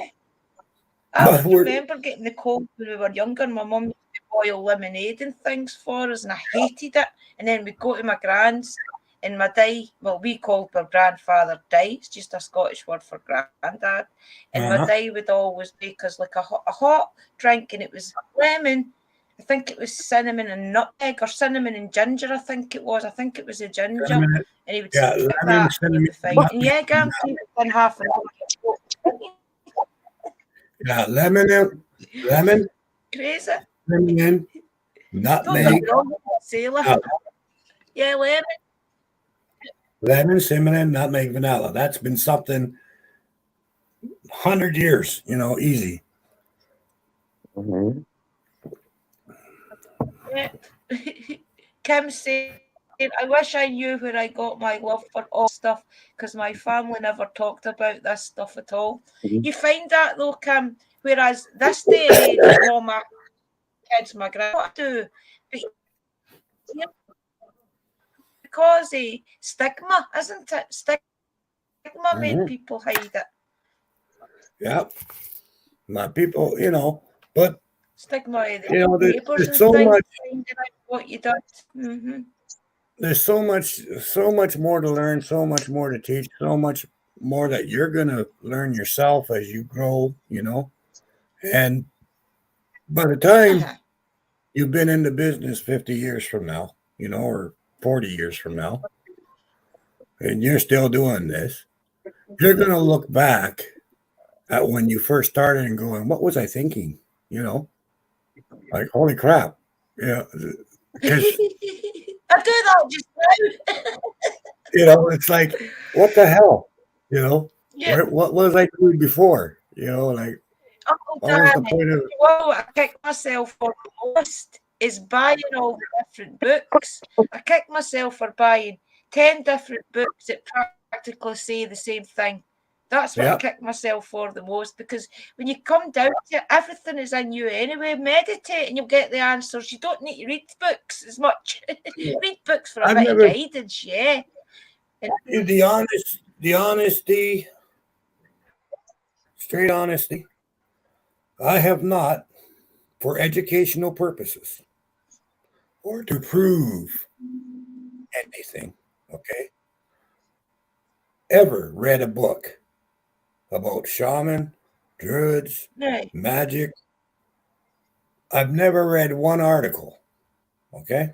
I
but we're
remember getting the cold when we were younger, and my mum used to boil lemonade and things for us, and I hated it. And then we'd go to my grand's, and my dad, well, we called my grandfather Dai, it's just a Scottish word for granddad. And my
uh
dad would always make us like a hot drink, and it was lemon. I think it was cinnamon and nutmeg, or cinnamon and ginger, I think it was. I think it was the ginger.
cinnamon,
And he would
yeah,
sip
lemon,
that, and you'd
cinnamon,
be fine. And
nutmeg,
yeah, guaranteed within half an hour.
yeah, lemon,
Crazy.
cinnamon,
Don't get me
nutmeg,
wrong, I'm a sailor.
uh,
Yeah,
cinnamon, nutmeg, vanilla. That's been something 100 years, easy.
Mm-hmm.
Kim said, I wish I knew where I got my love for all stuff, because my family never talked about this stuff at all. You find that though, Kim, whereas this day and age, all my kids, my grandma do, but because stigma, isn't it? Stigma made
Mhm.
people hide it.
Yeah, my people, but
Stigma of the
there's,
neighbours
there's
and
so
things,
much,
finding out what you did. Mm-hmm.
there's so much more to learn, so much more to teach, so much more that you're gonna learn yourself as you grow. And by the time
Uh-huh.
you've been in the business 50 years from now, or 40 years from now, and you're still doing this, you're gonna look back at when you first started and going, "What was I thinking?" You know, like, "Holy crap!" Yeah, because
I do that just now.
it's like, "What the hell?"
Yeah,
What was I doing before? Like,
Uncle
what was the
Danny.
point of it?
What I kick myself for the most is buying all the different books. I kick myself for buying 10 different books that practically say the same thing. That's what I
Yeah,
kick myself for the most, because when you come down to it, everything is in you anyway. Meditate and you'll get the answers. You don't need to read books as much. Read books for a
I've
bit of
never
guidance, yeah. And
the honesty, straight honesty. I have not, for educational purposes or to prove anything, okay, ever read a book about shaman, druids,
right.
magic. I've never read one article, okay?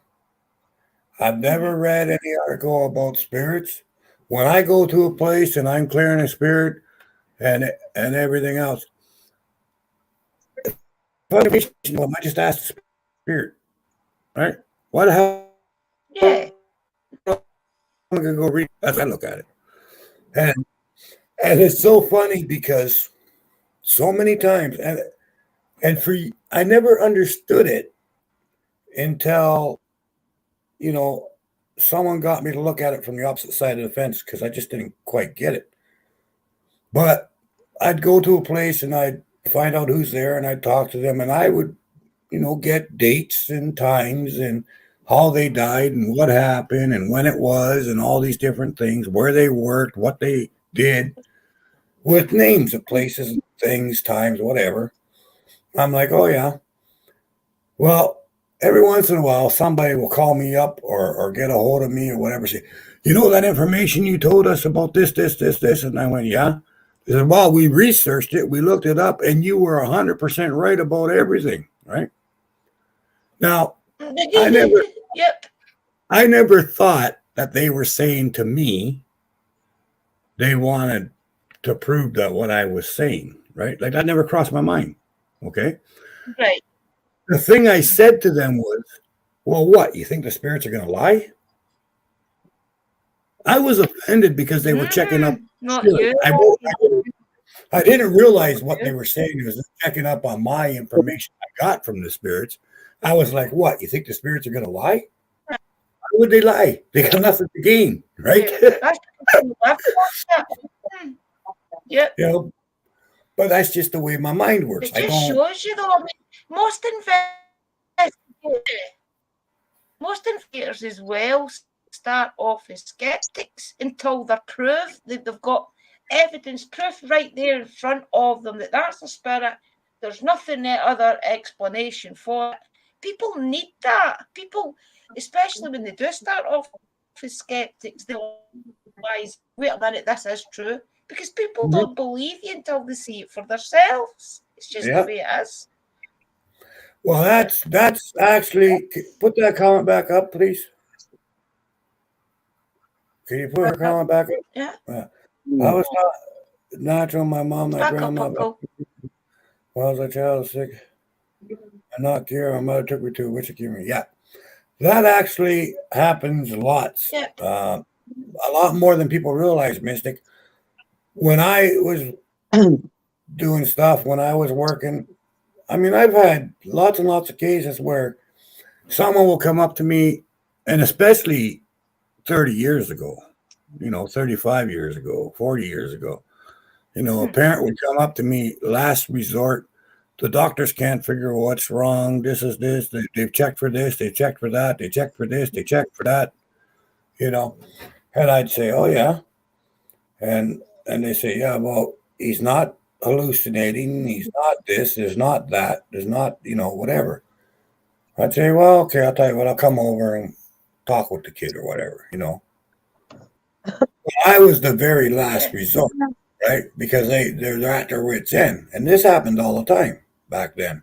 I've
Mhm.
never read any article about spirits. When I go to a place and I'm clearing a spirit and everything else, I might just ask the spirit, right? Why the hell am
Yeah.
I gonna go read? That's how I look at it. And and it's so funny because so many times and I never understood it until you know someone got me to look at it from the opposite side of the fence because I just didn't quite get it. But I'd go to a place and I'd find out who's there and I'd talk to them and I would, get dates and times and how they died and what happened and when it was and all these different things, where they worked, what they did with names of places, things, times, whatever. I'm like, oh yeah. Well, every once in a while, somebody will call me up or get a hold of me or whatever. Say, that information you told us about this, and I went, yeah. They said, well, we researched it, we looked it up, and you were 100% right about everything, right? Now, I never,
Yep.
I never thought that they were saying to me they wanted to prove that what I was saying, right? Like that never crossed my mind. Okay.
Right.
The thing I
Mhm.
said to them was, well, what? You think the spirits are going to lie? I was offended because they were checking up.
Not you.
I didn't
Not
realize what they
you.
were saying. It was checking up on my information I got from the spirits. I was like, what? You think the spirits are going to lie? Why would they lie? They got nothing to gain, right?
That's people live like that. Yep.
You know, but that's just the way my mind works.
It
I
just
don't.
shows you, though. I mean, most investigators as well start off as skeptics until they're proved that they've got evidence, proof right there in front of them that that's a spirit. There's nothing other explanation for it. People need that. People, especially when they do start off as skeptics, they realize, wait a minute, this is true. Because people don't believe you until they see it for themselves. It's just the way it is.
Well, that's actually. Put that comment back up, please. Can you put her comment back up?
Yeah.
I was natural. My mom, my
Back
grandma.
up, Uncle.
When I was a child sick, I not care. My mother took me to a witch cure me. Yeah, that actually happens lots.
Yeah.
A lot more than people realize, Mystic. When I was doing stuff, when I was working, I mean, I've had lots and lots of cases where someone will come up to me, and especially 30 years ago, 35 years ago, 40 years ago, a parent would come up to me, last resort. The doctors can't figure what's wrong. This is this. They've checked for this. They checked for that. They checked for this. They checked for that. And I'd say, oh, yeah. And they say, yeah, well, he's not hallucinating. He's not this. There's not that. There's not, whatever. I'd say, well, okay, I'll tell you what. I'll come over and talk with the kid or whatever, I was the very last resort, right? Because they're at their wits' end. And this happened all the time back then.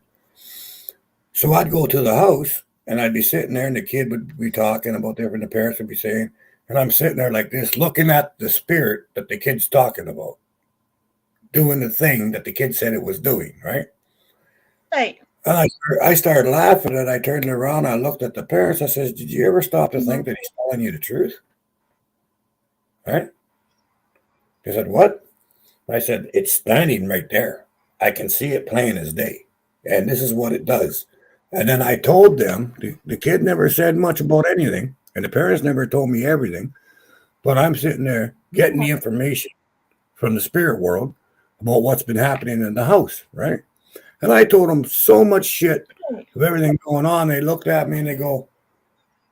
So I'd go to the house and I'd be sitting there and the kid would be talking about different, the parents would be saying, and I'm sitting there like this, looking at the spirit that the kid's talking about, doing the thing that the kid said it was doing, right?
Right.
And I started laughing and I turned around, I looked at the parents, I says, did you ever stop to think that he's telling you the truth? Right? They said, what? I said, it's standing right there. I can see it plain as day. And this is what it does. And then I told them, the kid never said much about anything, and the parents never told me everything, but I'm sitting there getting the information from the spirit world about what's been happening in the house, right? And I told them so much shit of everything going on. They looked at me and they go,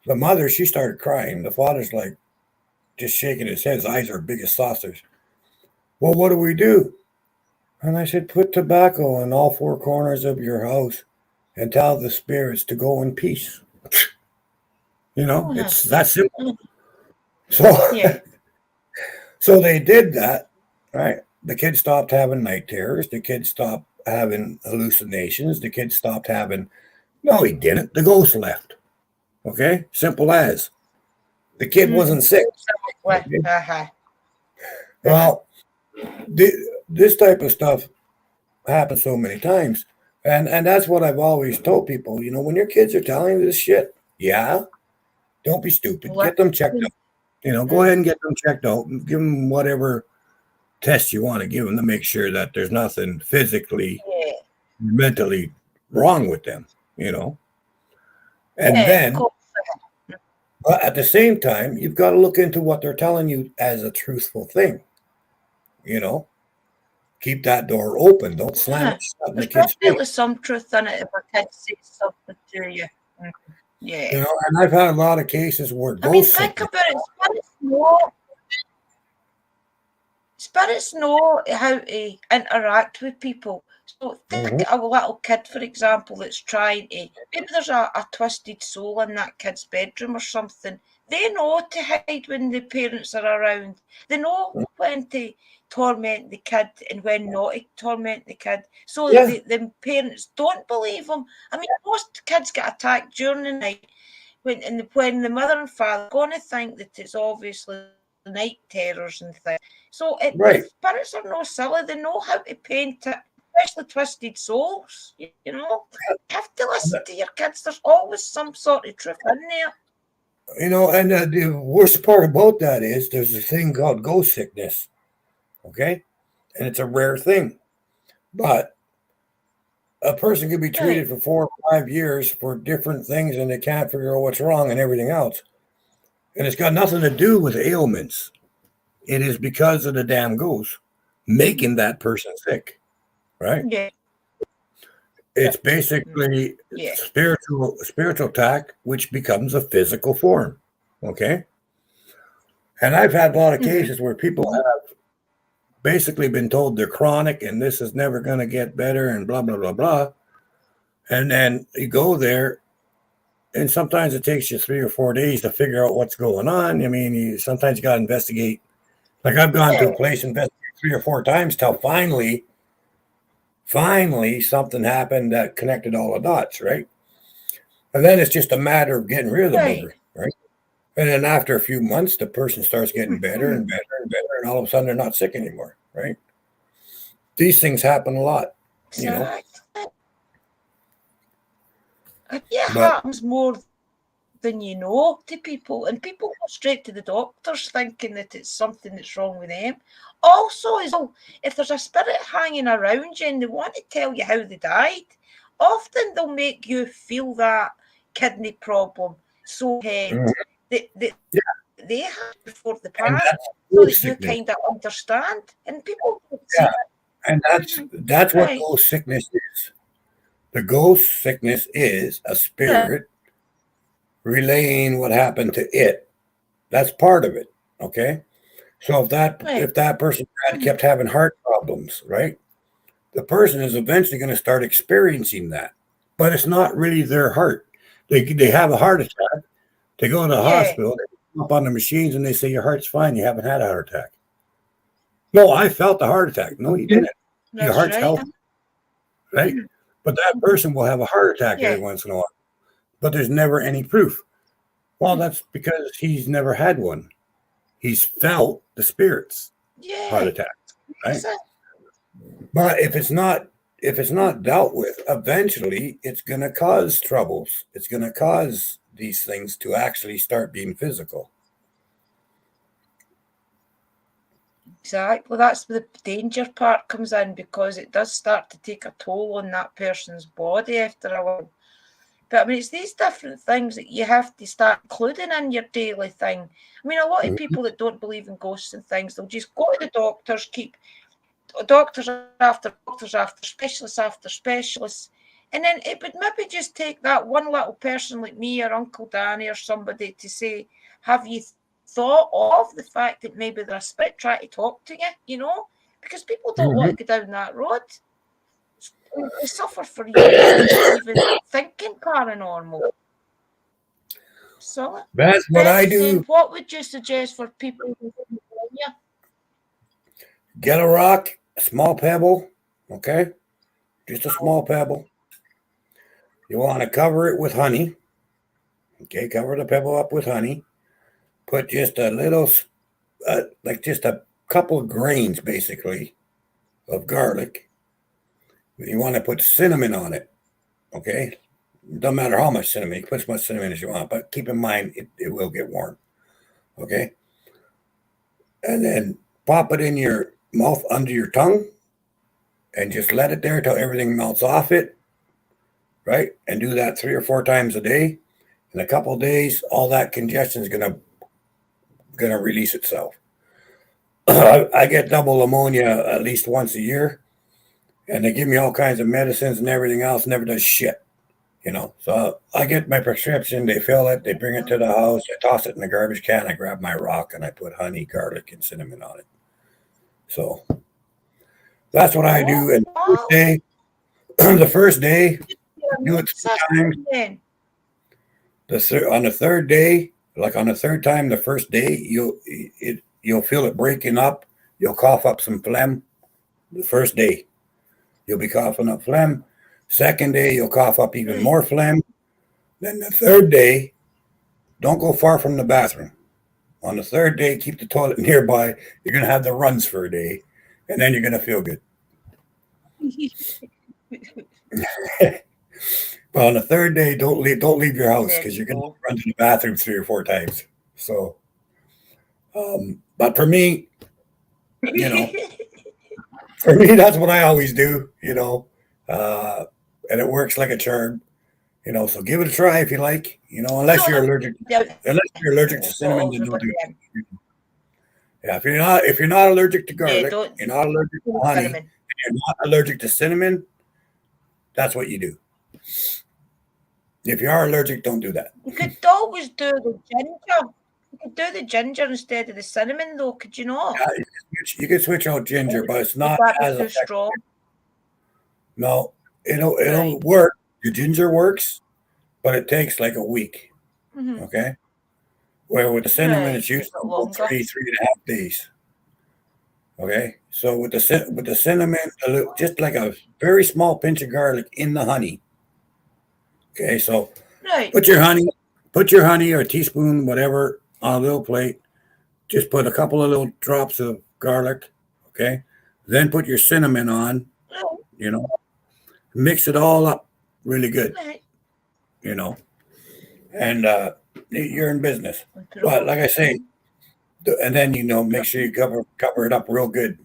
the mother, she started crying. The father's like just shaking his head. His eyes are big as saucers. Well, what do we do? And I said, put tobacco in all four corners of your house and tell the spirits to go in peace. It's that simple. So, so they did that, right? The kid stopped having night terrors. The kid stopped having hallucinations. The kid stopped having, no, he didn't. The ghost left. Okay? Simple as. The kid wasn't sick. Okay? Well, this type of stuff happens so many times. And that's what I've always told people. When your kids are telling you this shit, don't be stupid. Get them checked out. Go ahead and get them checked out and give them whatever test you want to give them to make sure that there's nothing physically, mentally wrong with them, And then, but at the same time, you've got to look into what they're telling you as a truthful thing. Keep that door open. Don't slam it shut in the kid's face.
There's some truth in it if a kid says something to you. Yeah.
And I've had a lot of cases where ghosts.
Think about it. Spirits know how to interact with people. So think of a little kid, for example, that's trying to, maybe there's a twisted soul in that kid's bedroom or something. They know to hide when the parents are around. They know when to torment the kid and when not to torment the kid. So the parents don't believe them. I mean, most kids get attacked during the night when the mother and father are going to think that it's obviously night terrors and things. So the spirits are no silly. They know how to paint it, especially twisted souls. You have to listen to your kids. There's always some sort of truth in there.
And the worst part about that is there's a thing called ghost sickness, okay? And it's a rare thing. But a person could be treated for 4 or 5 years for different things and they can't figure out what's wrong and everything else. And it's got nothing to do with ailments. It is because of the damn ghost making that person sick, right?
Yeah.
It's basically spiritual attack, which becomes a physical form. Okay. And I've had a lot of cases where people have basically been told they're chronic and this is never going to get better and blah, blah, blah, blah. And then you go there and sometimes it takes you 3 or 4 days to figure out what's going on. I mean, sometimes you got to investigate. Like I've gone to a place, investigated 3 or 4 times till finally something happened that connected all the dots, right? And then it's just a matter of getting rid of the booger, right? And then after a few months, the person starts getting better and better and better, and all of a sudden they're not sick anymore, right? These things happen a lot, you know.
It happens more than you know to people, and people go straight to the doctors thinking that it's something that's wrong with them. Also, as well, if there's a spirit hanging around you and they want to tell you how they died, often they'll make you feel that kidney problem, so head they had before the past, so that you kind of understand. And people
and that's what ghost sickness is. The ghost sickness is a spirit relaying what happened to it. That's part of it. Okay. So if that person kept having heart problems, right? The person is eventually going to start experiencing that. But it's not really their heart. They have a heart attack. They go to the hospital, they come up on the machines and they say your heart's fine, you haven't had a heart attack. No, I felt the heart attack. No, you didn't. Your heart's healthy. Right? But that person will have a heart attack every once in a while. But there's never any proof. Well, that's because he's never had one. He's felt the spirit's heart attack. Right? But if it's not dealt with, eventually it's going to cause troubles. It's going to cause these things to actually start being physical.
Exactly. That's where the danger part comes in, because it does start to take a toll on that person's body after a while. But I mean, it's these different things that you have to start including in your daily thing. I mean, a lot of people that don't believe in ghosts and things, they'll just go to the doctors, keep doctors after specialists after specialists. And then it would maybe just take that one little person like me or Uncle Danny or somebody to say, have you thought of the fact that maybe there's a spirit trying to talk to you, you know? Because people don't want to go down that road. They suffer for years even thinking paranormal. So
that's what I do.
What would you suggest for people who don't know you?
Get a rock, a small pebble, okay? Just a small pebble. You want to cover it with honey. Okay, cover the pebble up with honey. Put just a little, like just a couple of grains, basically, of garlic. You want to put cinnamon on it, okay? Doesn't matter how much cinnamon. You can put as much cinnamon as you want, but keep in mind, it will get warm, okay? And then pop it in your mouth under your tongue and just let it there till everything melts off it, right? And do that 3 or 4 times a day. In a couple of days, all that congestion is gonna release itself. I get double pneumonia at least once a year, and they give me all kinds of medicines and everything else. Never does shit, you know. So I get my prescription, they fill it, they bring it to the house, I toss it in the garbage can, I grab my rock, and I put honey, garlic, and cinnamon on it. So that's what I do. And the first day, do it 3 times. On the third day, like on the third time, the first day, you'll feel it breaking up. You'll cough up some phlegm. The first day, you'll be coughing up phlegm. Second day, you'll cough up even more phlegm. Then the third day, don't go far from the bathroom. On the third day, keep the toilet nearby. You're going to have the runs for a day, and then you're going to feel good. Well, on the third day, don't leave your house because you're going to run to the bathroom 3 or 4 times. So, but for me, you know, that's what I always do. You know, and it works like a charm. So give it a try if you like. Unless you're allergic. Unless you're allergic to cinnamon, then don't do it. Yeah, if you're not allergic to garlic, you're not allergic to honey, and you're not allergic to cinnamon, that's what you do. If you are allergic, don't do that.
You could always do the ginger. You could do the ginger instead of the cinnamon, though. Could you not?
Yeah, you can switch out ginger, but it's not as effective.
Strong.
No, it'll work. The ginger works, but it takes like a week.
Mm-hmm.
Okay. Where with the cinnamon, it's usually 3.5 days. Okay. So with the cinnamon, just like a very small pinch of garlic in the honey. Okay. So put your honey or a teaspoon, whatever, on a little plate. Just put a couple of little drops of garlic. Okay. Then put your cinnamon on. Mix it all up really good. And you're in business. But like I say, and then make sure you cover it up real good,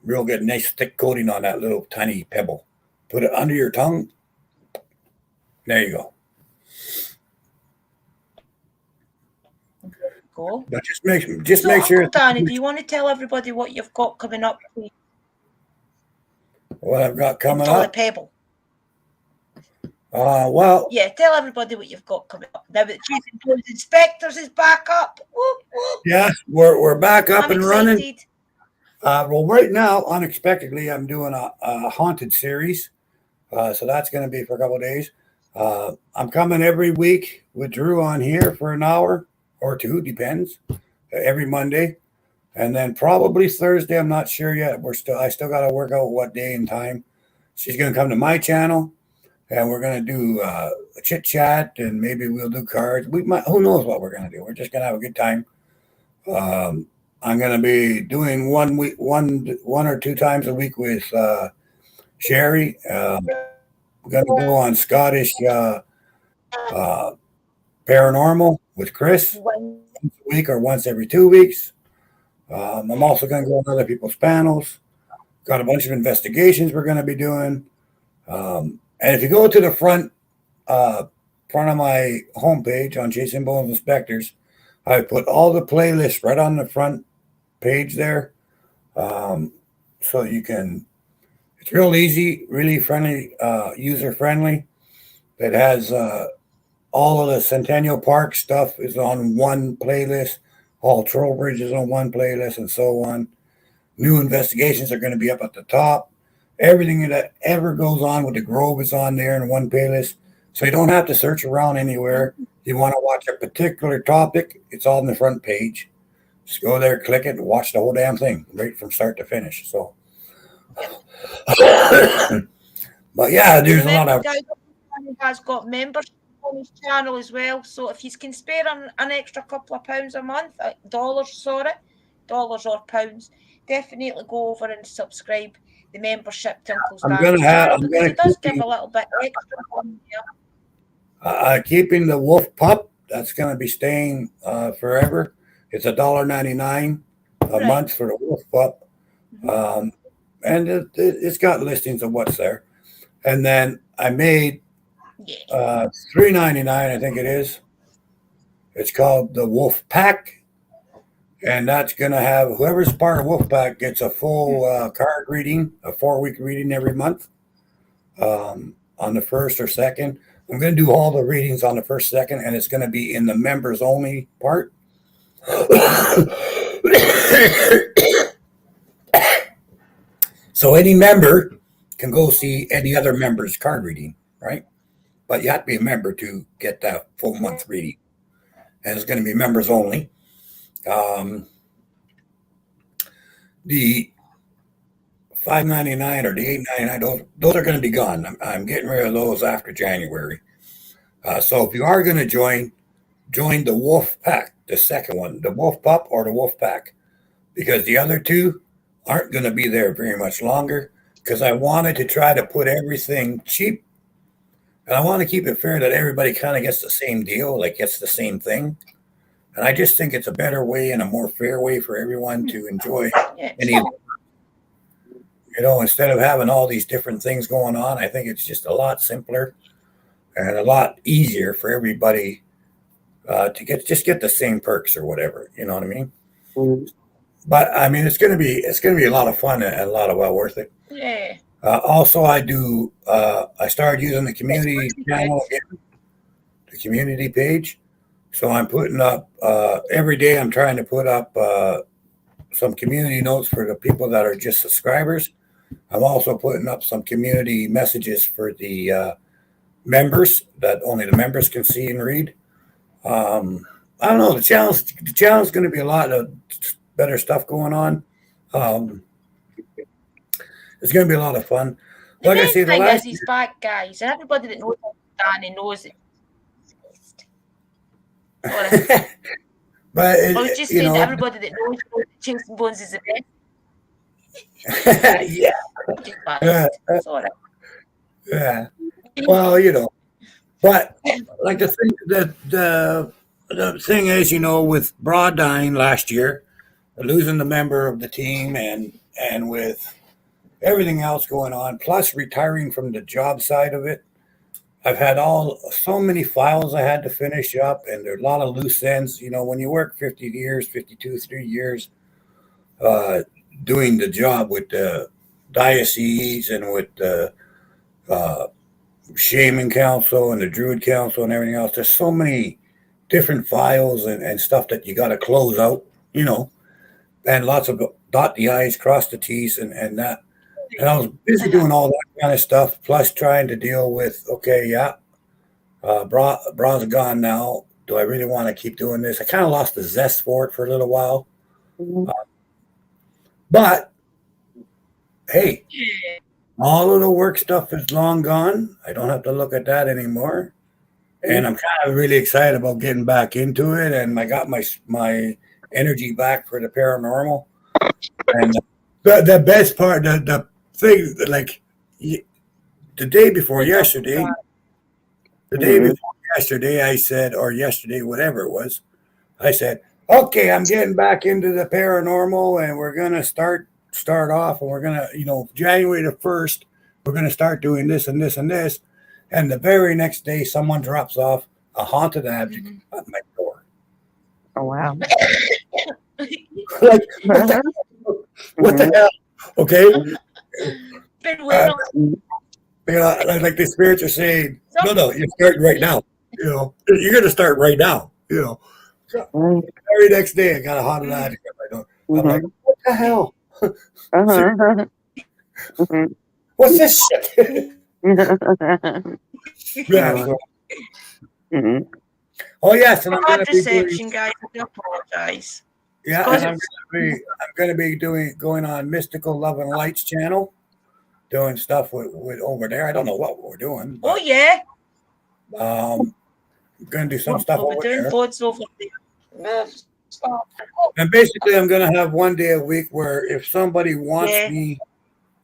nice thick coating on that little tiny pebble. Put it under your tongue. There you go.
Cool.
But just make sure.
Danny, do you want to tell everybody what you've got coming up?
What I've got coming up?
The pebble.
Well.
Yeah, tell everybody what you've got coming up. Now that Chasing Bones Inspectors is back up. Whoop, whoop.
Yeah, we're back up and
excited.
Running. Well, right now, unexpectedly, I'm doing a haunted series. So that's going to be for a couple of days. I'm coming every week with Drew on here for an hour or two, depends. Every Monday. And then probably Thursday, I'm not sure yet. I still got to work out what day and time. She's going to come to my channel. And we're going to do a chit chat, and maybe we'll do cards. Who knows what we're going to do? We're just going to have a good time. I'm going to be doing one or two times a week with Sherry. We're going to go on Scottish Paranormal with Chris once a week or once every 2 weeks. I'm also going to go on other people's panels. Got a bunch of investigations we're going to be doing. And if you go to the front of my homepage on Chasing Bones Inspectors, I put all the playlists right on the front page there. So you can, it's real easy, really friendly, user friendly. It has all of the Centennial Park stuff is on one playlist. All Trowbridge is on one playlist, and so on. New investigations are going to be up at the top. Everything that ever goes on with the Grove is on there in one playlist. So you don't have to search around anywhere. You want to watch a particular topic, it's all on the front page. Just go there, click it, and watch the whole damn thing, right from start to finish. So, but yeah, there's a lot of.
He has got membership on his channel as well. So if you can spare an extra couple of pounds a month, dollars or pounds, definitely go over and subscribe. The membership to Uncle's channel, because it does give a little bit extra on there.
Keeping the wolf pup, that's going to be staying forever. It's $1.99 a month for the wolf pup. And it's got listings of what's there. And then I made $3.99, I think it is. It's called the Wolf Pack. And that's going to have whoever's part of Wolfpack gets a full card reading, a 4-week reading every month on the 1st or 2nd. I'm going to do all the readings on the 1st, 2nd, and it's going to be in the members only part. So any member can go see any other member's card reading, right? But you have to be a member to get that full month reading. And it's going to be members only. The $5.99 or the $8.99, those are going to be gone. I'm getting rid of those after January. So if you are going to join the Wolf Pack, the second one, the Wolf Pup or the Wolf Pack, because the other two aren't going to be there very much longer, because I wanted to try to put everything cheap, and I want to keep it fair that everybody kind of gets the same deal, like gets the same thing. And I just think it's a better way and a more fair way for everyone to enjoy any of it. instead of having all these different things going on, I think it's just a lot simpler and a lot easier for everybody to get the same perks or whatever. You know what I mean?
Mm-hmm.
But I mean, it's gonna be a lot of fun and a lot of well worth it.
Yeah.
Also, I started using the community channel again, the community page. So I'm putting up every day. I'm trying to put up some community notes for the people that are just subscribers. I'm also putting up some community messages for the members that only the members can see and read. I don't know. The challenge is going to be a lot of better stuff going on. Um, it's going to be a lot of fun.
The
Like I
main
say, the
thing
last
is he's back, guys. Everybody that knows Danny knows it. Sorry.
but
I was just saying to everybody that knows that Chasing Bones is the best.
yeah,
Sorry.
yeah. Well, but like the thing is, with Broad dying last year, losing the member of the team, and with everything else going on, plus retiring from the job side of it, I've had so many files I had to finish up, and there are a lot of loose ends. When you work 50 years, 52, 3 years, uh, doing the job with the diocese and with the uh, shaman council and the druid council and everything else, there's so many different files and stuff that you got to close out, and lots of dot the I's, cross the T's, and that. And I was busy doing all that kind of stuff, plus trying to deal with, okay, yeah, Bra's gone now. Do I really want to keep doing this? I kind of lost the zest for it for a little while.
Mm-hmm.
But, hey, all of the work stuff is long gone. I don't have to look at that anymore. And I'm kind of really excited about getting back into it. And I got my energy back for the paranormal. And the best part, the thing, like the day before yesterday, I said, or yesterday, whatever it was, I said, okay, I'm getting back into the paranormal, and we're gonna start off, and we're gonna, January the 1st, we're gonna start doing this and this and this. And the very next day, someone drops off a haunted object at my door.
Oh wow!
Like what the hell? Okay. Like the spirits are saying, no, you're starting right now. You're going to start right now. The very next day, I got a haunted object at my door. I'm like, what the hell? What's this shit? Yeah. Oh yes, and I'm going to be doing,
guys. I do apologize.
Yeah, and I'm going to be going on Mystical Love and Lights channel, doing stuff with over there. I don't know what we're doing. But,
oh yeah.
I'm going to do some stuff over there.
Over there.
And basically, I'm going to have one day a week where if somebody wants me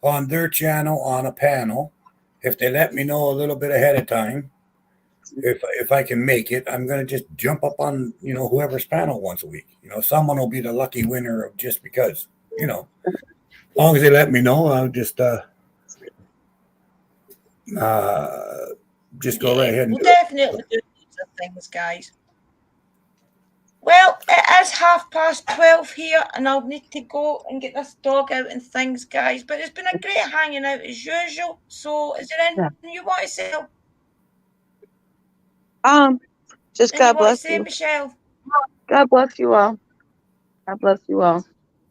on their channel on a panel, if they let me know a little bit ahead of time, if I can make it, I'm going to just jump up on, whoever's panel once a week. Someone will be the lucky winner of just because, as long as they let me know, I'll just go right ahead and
we'll definitely do these things, guys. Well, it is 12:30 here, and I'll need to go and get this dog out and things, guys. But it's been a great hanging out as usual. So, is there anything you want to say?
Just God bless you,
Michelle.
God bless you all. God bless you all.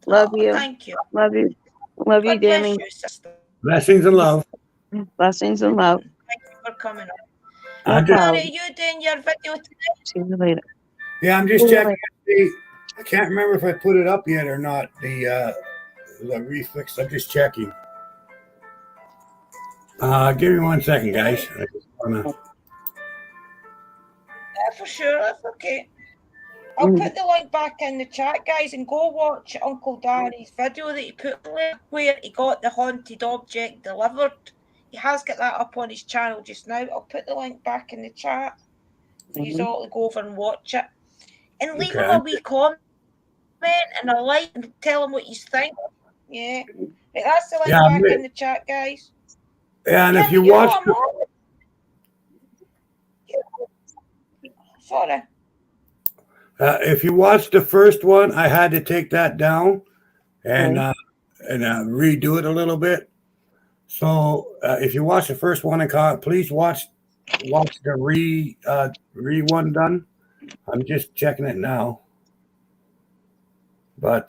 Love you.
Thank you.
Love you. Love you, Danny.
Blessings and love.
Blessings and love.
Thank you for coming on.
No problem.
Are you doing your video today?
See you later.
Yeah, I'm just checking. I can't remember if I put it up yet or not. The reflex. I'm just checking. Give me 1 second, guys. I just wanna...
Yeah, for sure. That's okay. I'll put the link back in the chat, guys, and go watch Uncle Danny's video that he put where he got the haunted object delivered. He has got that up on his channel just now. I'll put the link back in the chat for you all to go over and watch it. And leave him a wee comment and a like and tell him what you think. Yeah. Right, that's the link
Yeah,
back in the chat, guys.
yeah, and
Yeah,
if you
but you know
watch,
I'm on. Sorry.
if you watch the first one, I had to take that down and
Okay.
redo it a little bit. So if you watch the first one and please watch the re one done. I'm just checking it now, but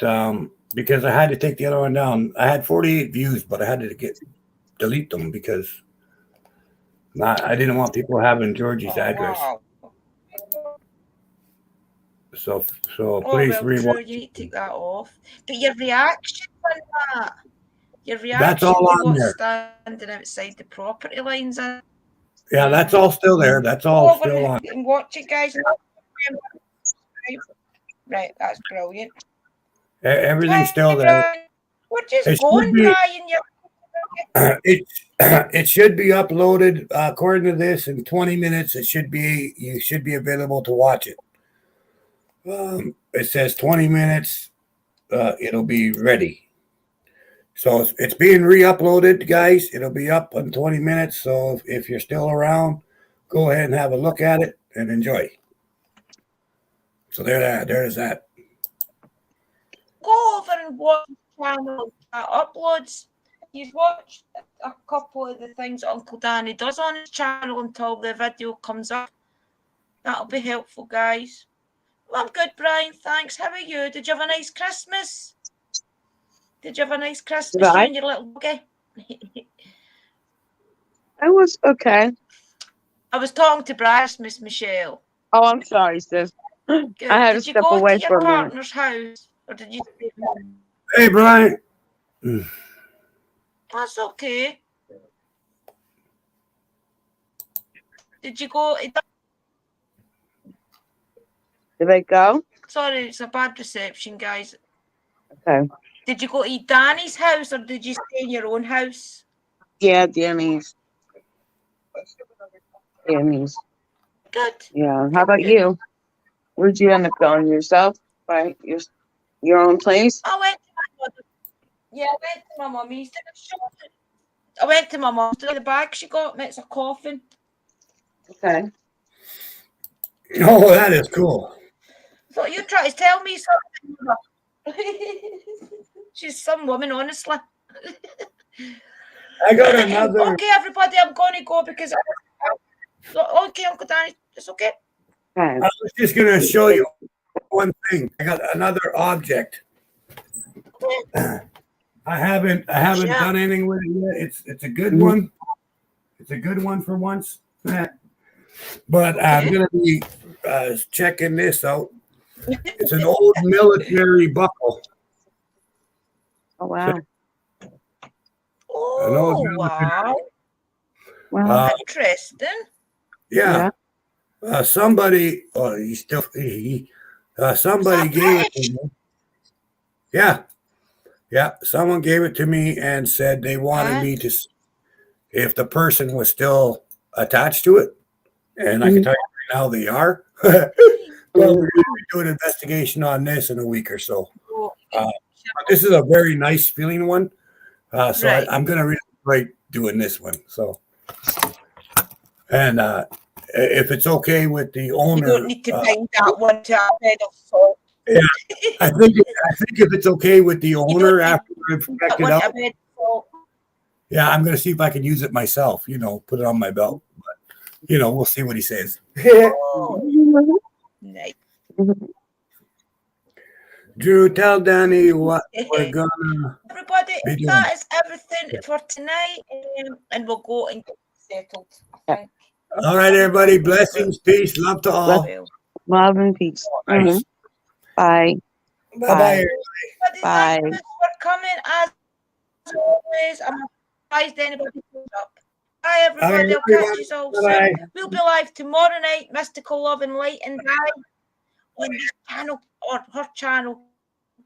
because I had to take the other one down, I had 48 views, but I had to delete them because I didn't want people having Georgie's address.
Wow.
So
Oh,
please
well, true.
rewatch.
You need to take that off. But your reaction on that, your
That's
reaction
all
to
on
what's
there.
standing outside the property lines.
Yeah, that's all still there. That's
Go
all
over
still on.
and watch it, guys. Right, that's brilliant.
Everything's still
Hi,
there.
Brian. We're just
It should
going,
be.
Brian.
It should be uploaded according to this in 20 minutes. You should be available to watch it. It says 20 minutes. It'll be ready. So it's being re-uploaded, guys. It'll be up in 20 minutes. So if you're still around, go ahead and have a look at it and enjoy. So there's that.
Go over and watch the channel that uploads. You've watched a couple of the things that Uncle Danny does on his channel until the video comes up. That'll be helpful, guys. Well, I'm good, Brian. Thanks. How are you? Did you have a nice Christmas? You and your little doggy?
I was okay.
I was talking to Brian, Miss Michelle.
Oh, I'm sorry, sis.
Good.
I had
Did
to
you
step
go
away
to
for
your
a minute.
partner's house, or did you stay home?
Hey, Brian.
That's okay. Did you go?
Did I go?
Sorry, it's a bad reception, guys.
Okay.
Did you go to Danny's house, or did you stay in your own house?
Yeah, Danny's.
Good.
Yeah. How about you? Where'd you end up going? Yourself? Right? Your own place?
I went to my mother. Yeah, I went to my mummy's. I went to my mum's. The bag she got me, it's a coffin.
Okay.
Oh, that is cool.
So you try to tell me something. She's some woman, honestly.
I got another.
Okay, everybody, I'm going to go because. Okay, Uncle Danny, it's okay.
Okay.
I was just going to show you one thing. I got another object. I haven't done anything with it yet. It's a good one. It's a good one for once. But I'm going to be checking this out. It's an old military buckle.
Oh, wow.
Oh, wow.
Wow.
Interesting.
Yeah. Somebody, somebody gave it to me. Yeah. Yeah. Someone gave it to me and said they wanted me to, if the person was still attached to it, and I can tell you right now they are. Well, we're going to do an investigation on this in a week or so. This is a very nice feeling one. So right. I'm going to really enjoy doing this one. So, and if it's okay with the owner,
you don't need to bring that one to a bed of salt.
Yeah, I think if it's okay with the owner after I've checked it out. Yeah, I'm going to see if I can use it myself. Put it on my belt. But we'll see what he says.
Nice.
Drew, tell Danny what we're gonna.
Everybody, that is everything for tonight, and we'll go and get settled. Okay.
All right, everybody. Blessings, peace, love to all.
Love and peace. Bye.
Bye. Bye.
Bye.
Thanks for coming as always. I'm surprised anybody showed up. Bye, everybody. I'll catch you all soon. We'll be live tomorrow night, Mystical Love and Light and Guy, on this channel or her channel.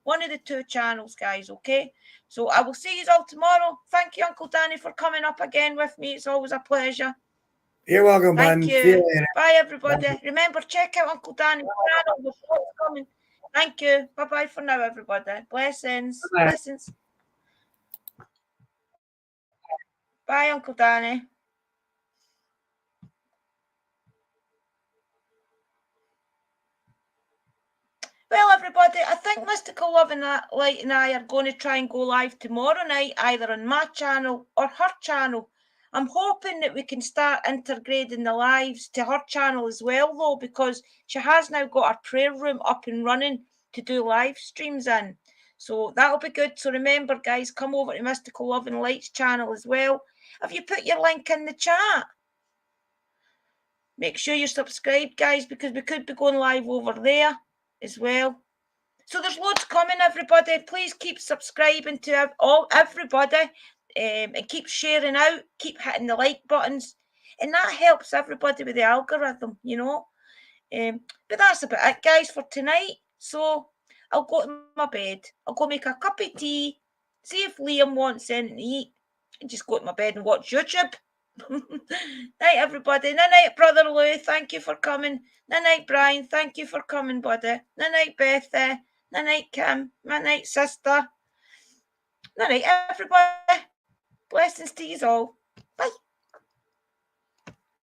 One of the two channels, guys, okay? So I will see you all tomorrow. Thank you, Uncle Danny, for coming up again with me. It's always a pleasure.
You're welcome,
Thank
bud.
you.
See you later.
Bye, everybody. Bye. Remember, check out Uncle Danny's channel. There's what's coming. Thank you. Bye-bye for now, everybody. Blessings.
Bye.
Blessings. Bye, Uncle Danny. Well, everybody, I think Mystical Love and Light and I are going to try and go live tomorrow night, either on my channel or her channel. I'm hoping that we can start integrating the lives to her channel as well, though, because she has now got her prayer room up and running to do live streams in. So that'll be good. So remember, guys, come over to Mystical Love and Light's channel as well. Have you put your link in the chat? Make sure you're subscribed, guys, because we could be going live over there as well. So there's loads coming, everybody. Please keep subscribing to everybody and keep sharing out, keep hitting the like buttons. And that helps everybody with the algorithm, you know. But that's about it, guys, for tonight. So I'll go to my bed. I'll go make a cup of tea, see if Liam wants anything to eat, and just go to my bed and watch YouTube. Night, everybody. Night, Brother Lou. Thank you for coming. Night, Brian. Thank you for coming, buddy. Night, Beth. Night, Kim. Night, sister. Night, everybody. Blessings to you all.